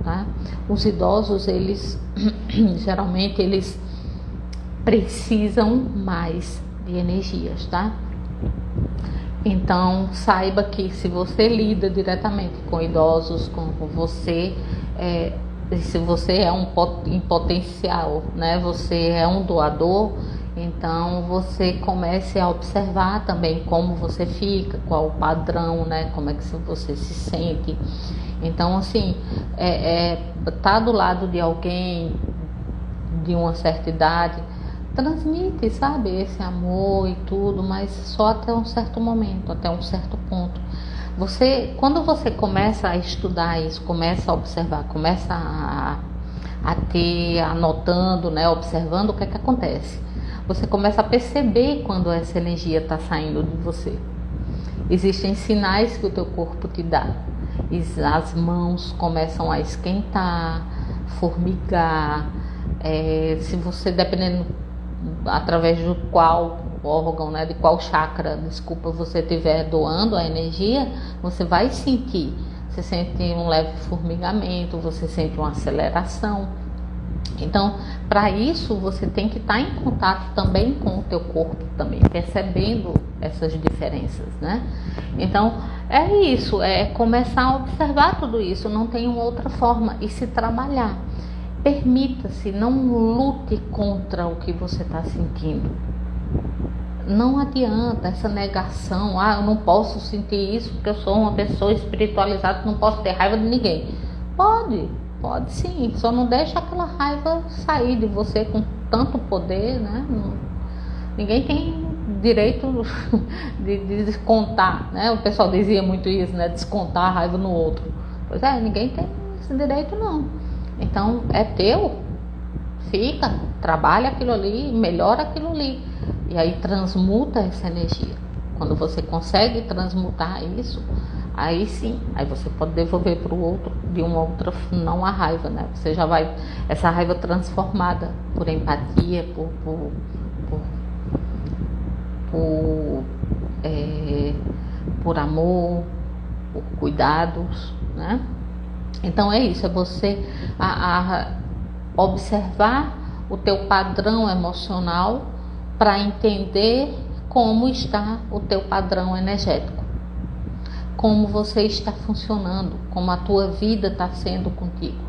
tá? Os idosos, eles geralmente eles precisam mais de energias, tá? Então saiba que se você lida diretamente com idosos, com você, se você é em potencial, né? Você é um doador, então você comece a observar também como você fica, qual o padrão, né? Como é que você se sente. Então assim, tá do lado de alguém de uma certa idade, transmite, sabe, esse amor e tudo, mas só até um certo momento, até um certo ponto. Quando você começa a estudar isso, começa a observar, começa a ter, anotando, né, observando, o que é que acontece? Você começa a perceber quando essa energia está saindo de você. Existem sinais que o teu corpo te dá. As mãos começam a esquentar, formigar. Se você, dependendo através do qual órgão, né, de qual chakra, você estiver doando a energia, você vai sentir. Você sente um leve formigamento, você sente uma aceleração. Então, para isso, você tem que estar em contato também com o teu corpo, também percebendo essas diferenças, né? Então, é isso, é começar a observar tudo isso, não tem outra forma, e se trabalhar. Permita-se, não lute contra o que você está sentindo. Não adianta essa negação, eu não posso sentir isso porque eu sou uma pessoa espiritualizada, não posso ter raiva de ninguém. Pode sim, só não deixa aquela raiva sair de você com tanto poder, né? Ninguém tem direito de descontar, né? O pessoal dizia muito isso, né? Descontar a raiva no outro. Pois ninguém tem esse direito não. Então é teu, fica, trabalha aquilo ali, melhora aquilo ali, e aí transmuta essa energia. Quando você consegue transmutar isso, aí sim, aí você pode devolver para o outro de uma outra, não a raiva, né? Você já vai, essa raiva transformada por empatia, por amor, por cuidados, né? Então é isso, é você observar o teu padrão emocional para entender como está o teu padrão energético, como você está funcionando, como a tua vida está sendo contigo,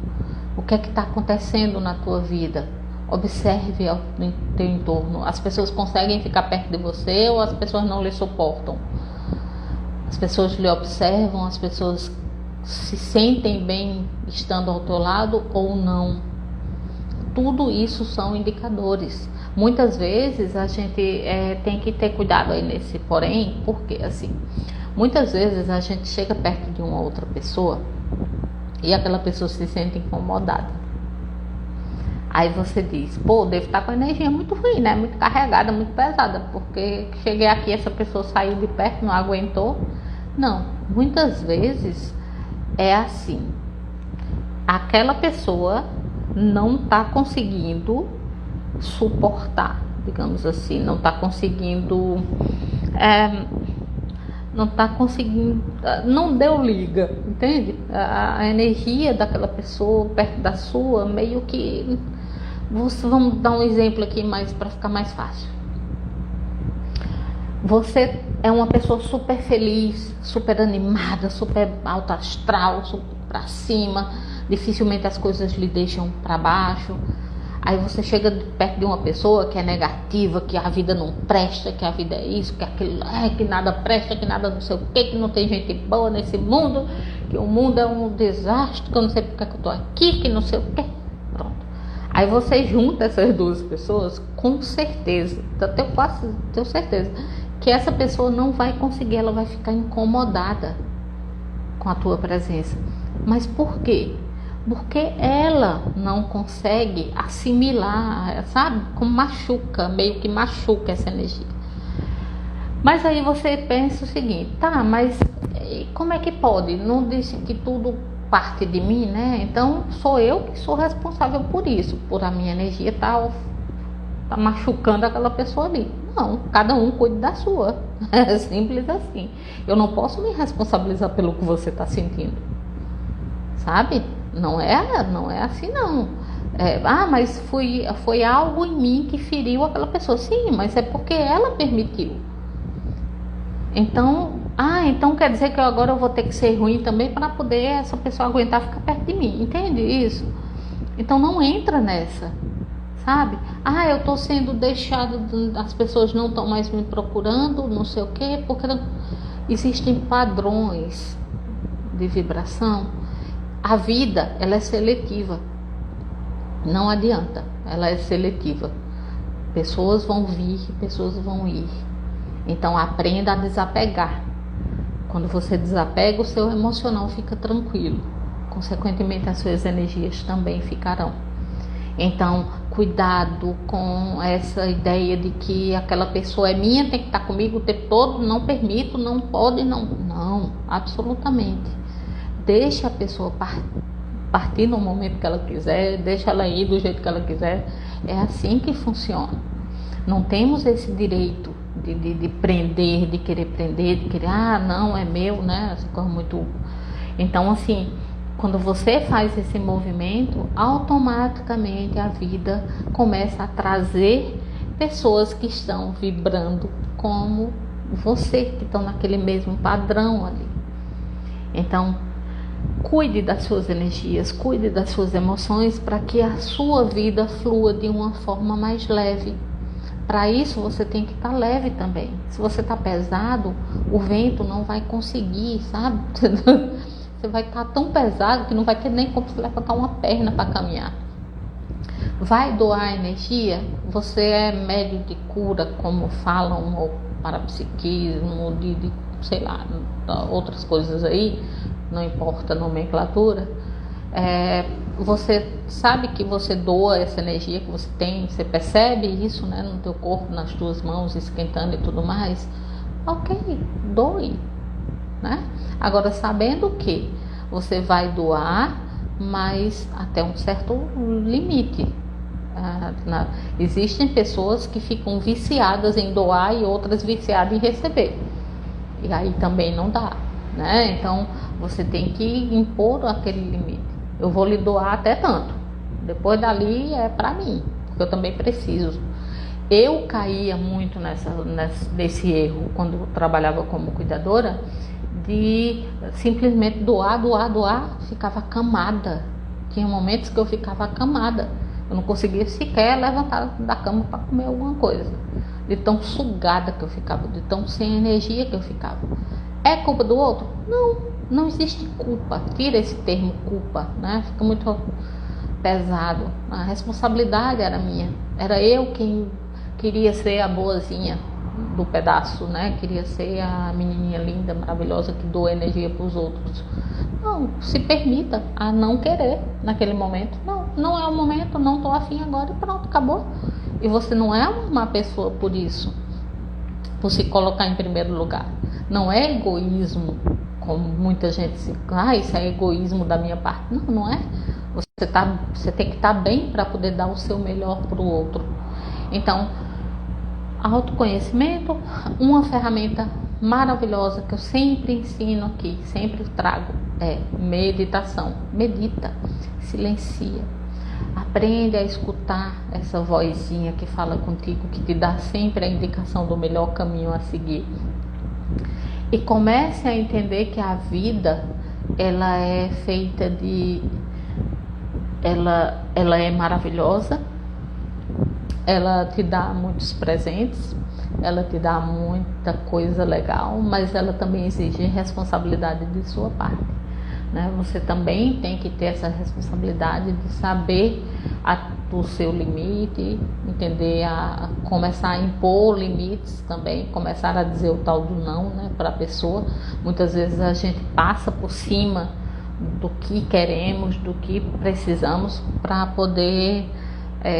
o que é que está acontecendo na tua vida. Observe ao teu entorno. As pessoas conseguem ficar perto de você ou as pessoas não lhe suportam? As pessoas lhe observam, as pessoas se sentem bem estando ao teu lado ou não. Tudo isso são indicadores. Muitas vezes a gente tem que ter cuidado aí nesse porém, porque assim, muitas vezes a gente chega perto de uma outra pessoa e aquela pessoa se sente incomodada. Aí você diz, pô, devo estar com a energia muito ruim, né? Muito carregada, muito pesada, porque cheguei aqui, essa pessoa saiu de perto, não aguentou. Não, muitas vezes é assim. Aquela pessoa não está conseguindo suportar, digamos assim, não está conseguindo, não deu liga, entende? A energia daquela pessoa perto da sua, meio que, vamos dar um exemplo aqui mais para ficar mais fácil. Você é uma pessoa super feliz, super animada, super alta astral, super para cima, dificilmente as coisas lhe deixam para baixo. Aí você chega perto de uma pessoa que é negativa, que a vida não presta, que a vida é isso, que aquilo, que nada presta, que nada não sei o que não tem gente boa nesse mundo, que o mundo é um desastre, que eu não sei porque que eu tô aqui, que não sei o que. Pronto. Aí você junta essas duas pessoas, com certeza, tenho certeza, que essa pessoa não vai conseguir, ela vai ficar incomodada com a tua presença. Mas por quê? Porque ela não consegue assimilar, sabe? Como machuca, meio que machuca essa energia. Mas aí você pensa o seguinte, tá, mas como é que pode? Não disse que tudo parte de mim, né? Então sou eu que sou responsável por isso, por a minha energia tá machucando aquela pessoa ali. Não, cada um cuide da sua. É simples assim. Eu não posso me responsabilizar pelo que você está sentindo, sabe? Não é assim não. Mas foi algo em mim que feriu aquela pessoa. Sim, mas é porque ela permitiu. Então quer dizer que agora eu vou ter que ser ruim também para poder essa pessoa aguentar ficar perto de mim. Entende isso? Então não entra nessa, sabe? Eu estou sendo deixada, as pessoas não estão mais me procurando, não sei o quê, porque existem padrões de vibração. A vida, ela é seletiva. Não adianta, ela é seletiva. Pessoas vão vir, pessoas vão ir. Então aprenda a desapegar. Quando você desapega, o seu emocional fica tranquilo. Consequentemente, as suas energias também ficarão. Então, cuidado com essa ideia de que aquela pessoa é minha, tem que estar comigo o tempo todo, não permito, não pode, não. Não, absolutamente. Deixa a pessoa partir no momento que ela quiser, deixa ela ir do jeito que ela quiser. É assim que funciona. Não temos esse direito de prender, de querer, não, é meu, né? Essa coisa muito. Então, assim, quando você faz esse movimento, automaticamente a vida começa a trazer pessoas que estão vibrando como você, que estão naquele mesmo padrão ali. Então, cuide das suas energias, cuide das suas emoções para que a sua vida flua de uma forma mais leve. Para isso você tem que estar leve também. Se você está pesado, o vento não vai conseguir, sabe? Você vai estar tão pesado que não vai ter nem como você levantar uma perna para caminhar. Vai doar energia? Você é médio de cura, como falam, ou parapsiquismo, sei lá, outras coisas aí, não importa a nomenclatura. Você sabe que você doa essa energia que você tem, você percebe isso, né, no teu corpo, nas tuas mãos, esquentando e tudo mais. Ok, doe, né? Agora, sabendo que você vai doar, mas até um certo limite. Existem pessoas que ficam viciadas em doar e outras viciadas em receber. E aí também não dá, né? Então você tem que impor aquele limite. Eu vou lhe doar até tanto. Depois dali é para mim, porque eu também preciso. Eu caía muito nesse erro quando eu trabalhava como cuidadora, de simplesmente doar, ficava acamada. Tinha momentos que eu ficava acamada. Eu não conseguia sequer levantar da cama para comer alguma coisa. De tão sugada que eu ficava, de tão sem energia que eu ficava. É culpa do outro? Não, não existe culpa. Tira esse termo culpa, né? Fica muito pesado. A responsabilidade era minha. Era eu quem queria ser a boazinha do pedaço, né? Queria ser a menininha linda, maravilhosa que doa energia para os outros. Não, se permita a não querer naquele momento. Não, não é o momento, não tô afim agora e pronto, acabou. E você não é uma pessoa por isso, por se colocar em primeiro lugar. Não é egoísmo, como muita gente se... isso é egoísmo da minha parte. Não, não é. Você tem que estar bem para poder dar o seu melhor para o outro. Então, autoconhecimento, uma ferramenta maravilhosa que eu sempre ensino aqui, sempre trago, é meditação. Medita, silencia, aprende a escutar essa vozinha que fala contigo, que te dá sempre a indicação do melhor caminho a seguir. E comece a entender que a vida, ela é feita de... Ela é maravilhosa, ela te dá muitos presentes, ela te dá muita coisa legal, mas ela também exige responsabilidade de sua parte, né? Você também tem que ter essa responsabilidade de saber o seu limite, entender, a começar a impor limites também, começar a dizer o tal do não, né, para a pessoa. Muitas vezes a gente passa por cima do que queremos, do que precisamos para poder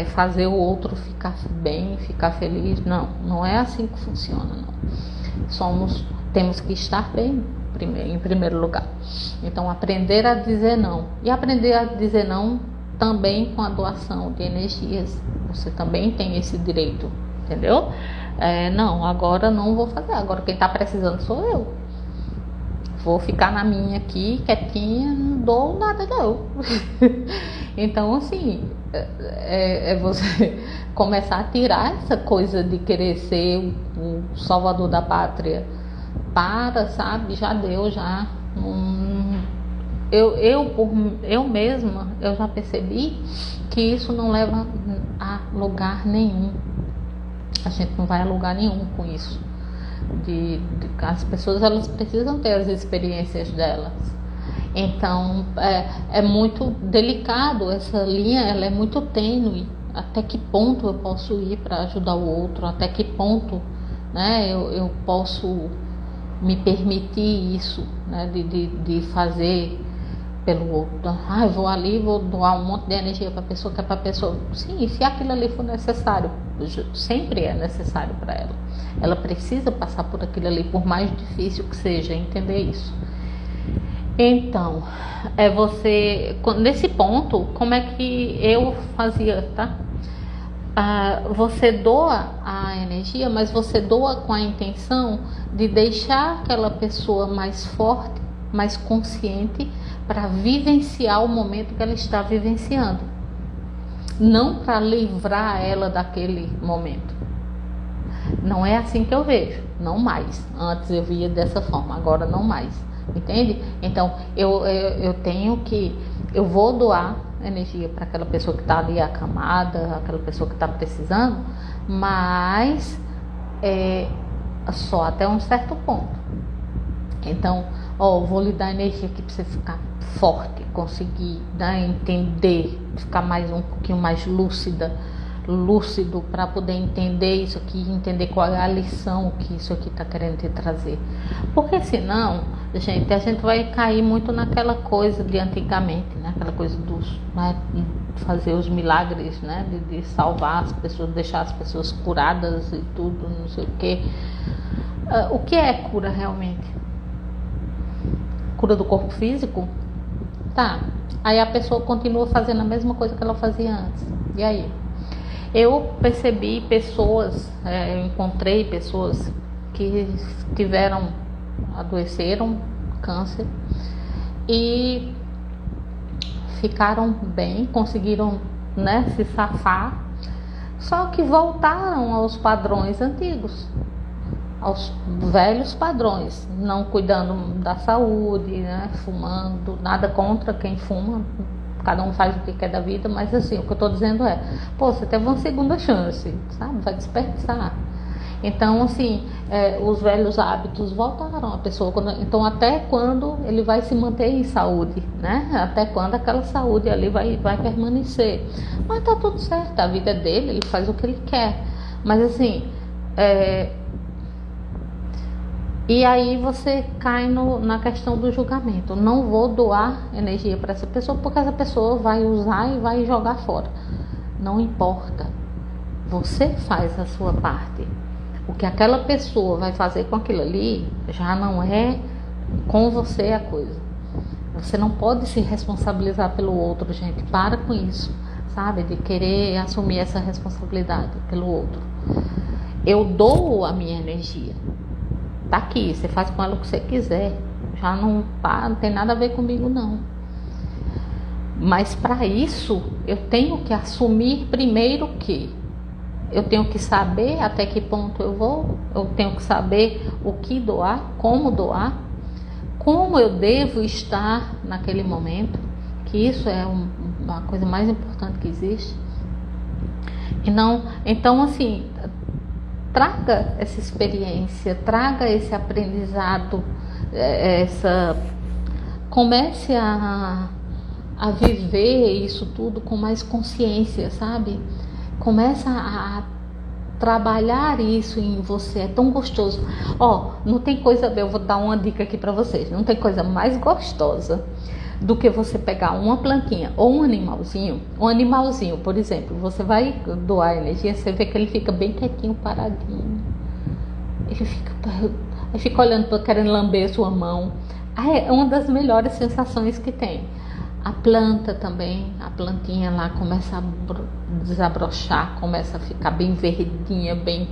fazer o outro ficar bem, ficar feliz. Não, não é assim que funciona, não. Temos que estar bem em primeiro lugar. Então, aprender a dizer não. E aprender a dizer não também com a doação de energias. Você também tem esse direito, entendeu? Não, agora não vou fazer. Agora quem está precisando sou eu. Vou ficar na minha aqui, quietinha, não dou nada não. Então, assim, você começar a tirar essa coisa de querer ser o salvador da pátria. Sabe? Já deu, já. Eu mesma, eu já percebi que isso não leva a lugar nenhum. A gente não vai a lugar nenhum com isso. As pessoas, elas precisam ter as experiências delas. Então é muito delicado essa linha, ela é muito tênue. Até que ponto eu posso ir para ajudar o outro? Até que ponto, né, eu posso me permitir isso, né, de fazer pelo outro? Eu vou ali, vou doar um monte de energia para a pessoa, que é para a pessoa. Sim, se aquilo ali for necessário, sempre é necessário para ela. Ela precisa passar por aquilo ali, por mais difícil que seja, entender isso. Então, nesse ponto, como é que eu fazia, tá? Você doa a energia, mas você doa com a intenção de deixar aquela pessoa mais forte, mais consciente, para vivenciar o momento que ela está vivenciando, não para livrar ela daquele momento. Não é assim que eu vejo, não mais. Antes eu via dessa forma, agora não mais, entende? Então eu vou doar energia para aquela pessoa que está ali acamada, aquela pessoa que está precisando, mas só até um certo ponto. Então, vou lhe dar energia aqui para você ficar forte, conseguir, né, entender, ficar um pouquinho mais lúcido para poder entender isso aqui, entender qual é a lição que isso aqui está querendo te trazer. Porque senão, gente, a gente vai cair muito naquela coisa de antigamente, né? Aquela coisa né, fazer os milagres, né? De salvar as pessoas, deixar as pessoas curadas e tudo, não sei o quê. O que é cura realmente? Cura do corpo físico? Tá. Aí a pessoa continua fazendo a mesma coisa que ela fazia antes. E aí? Eu percebi eu encontrei pessoas que adoeceram câncer e ficaram bem, conseguiram, né, se safar, só que voltaram aos padrões antigos, aos velhos padrões, não cuidando da saúde, né, fumando, nada contra quem fuma, cada um faz o que quer da vida, mas assim, o que eu estou dizendo você teve uma segunda chance, sabe, vai desperdiçar. Então, assim, os velhos hábitos voltaram. A pessoa, então, até quando ele vai se manter em saúde, né? Até quando aquela saúde ali vai permanecer. Mas tá tudo certo, a vida é dele, ele faz o que ele quer. Mas, assim, e aí você cai na questão do julgamento. Não vou doar energia para essa pessoa, porque essa pessoa vai usar e vai jogar fora. Não importa. Você faz a sua parte. O que aquela pessoa vai fazer com aquilo ali já não é com você a coisa. Você não pode se responsabilizar pelo outro, gente. Para com isso, sabe? De querer assumir essa responsabilidade pelo outro. Eu dou a minha energia. Tá aqui, você faz com ela o que você quiser. Já não tem nada a ver comigo, não. Mas para isso, eu tenho que assumir primeiro que eu tenho que saber até que ponto eu vou, eu tenho que saber o que doar, como eu devo estar naquele momento, que isso é uma coisa mais importante que existe. E não, então, assim, traga essa experiência, traga esse aprendizado, comece a viver isso tudo com mais consciência, sabe? Começa a trabalhar isso em você, é tão gostoso. Não tem coisa, eu vou dar uma dica aqui para vocês, não tem coisa mais gostosa do que você pegar uma plantinha ou um animalzinho, por exemplo, você vai doar energia, você vê que ele fica bem quietinho, paradinho, ele fica olhando, querendo lamber a sua mão. É uma das melhores sensações que tem. A planta também, a plantinha lá começa a desabrochar, começa a ficar bem verdinha, bem,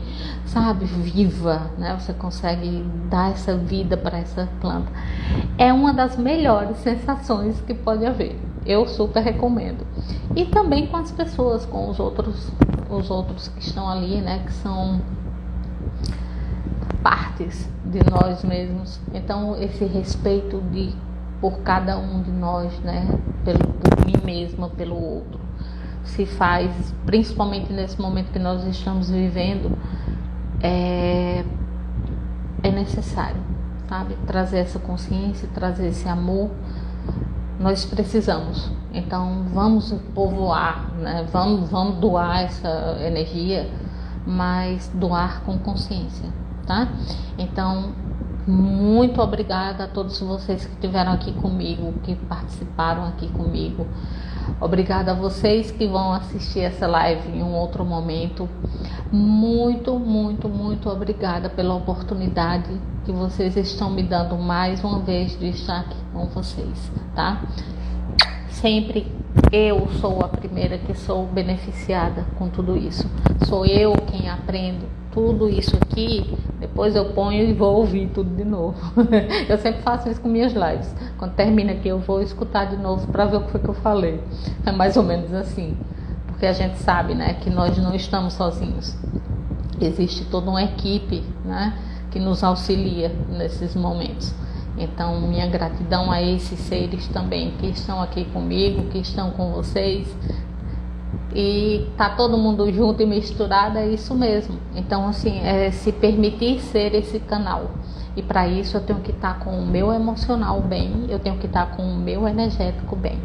sabe, viva, né? Você consegue dar essa vida para essa planta. É uma das melhores sensações que pode haver. Eu super recomendo. E também com as pessoas, com os outros que estão ali, né? Que são partes de nós mesmos. Então, esse respeito por cada um de nós, né? Por mim mesma, pelo outro, se faz, principalmente nesse momento que nós estamos vivendo, é necessário, sabe? Trazer essa consciência, trazer esse amor. Nós precisamos. Então, vamos povoar, né? Vamos doar essa energia, mas doar com consciência, tá? Então, muito obrigada a todos vocês que estiveram aqui comigo, que participaram aqui comigo. Obrigada a vocês que vão assistir essa live em um outro momento. Muito, muito, muito obrigada pela oportunidade que vocês estão me dando mais uma vez de estar aqui com vocês, tá? Sempre eu sou a primeira que sou beneficiada com tudo isso. Sou eu quem aprendo tudo isso aqui, depois eu ponho e vou ouvir tudo de novo. Eu sempre faço isso com minhas lives. Quando termina aqui eu vou escutar de novo para ver o que foi que eu falei. É mais ou menos assim. Porque a gente sabe, né, que nós não estamos sozinhos. Existe toda uma equipe, né, que nos auxilia nesses momentos. Então, minha gratidão a esses seres também que estão aqui comigo, que estão com vocês. E tá todo mundo junto e misturado, é isso mesmo. Então, assim, se permitir ser esse canal. E para isso eu tenho que estar com o meu emocional bem, eu tenho que estar com o meu energético bem,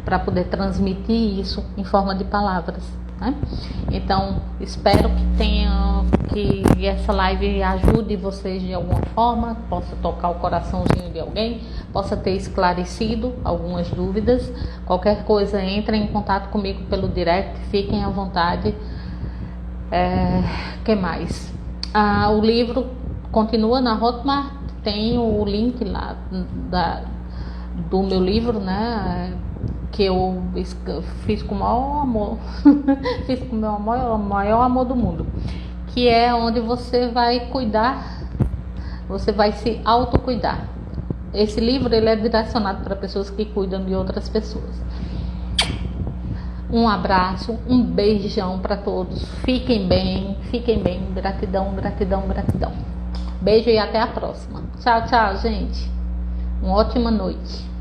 para poder transmitir isso em forma de palavras, né? Então, espero que essa live ajude vocês de alguma forma, possa tocar o coraçãozinho de alguém, possa ter esclarecido algumas dúvidas. Qualquer coisa, entrem em contato comigo pelo direct, fiquem à vontade. Que mais? O livro continua na Hotmart, tem o link lá do meu livro, né? Que eu fiz com o maior amor, fiz com o meu maior amor do mundo, que é onde você vai cuidar, você vai se autocuidar. Esse livro ele é direcionado para pessoas que cuidam de outras pessoas. Um abraço, um beijão para todos, fiquem bem, gratidão, gratidão, gratidão. Beijo e até a próxima. Tchau, tchau, gente. Uma ótima noite.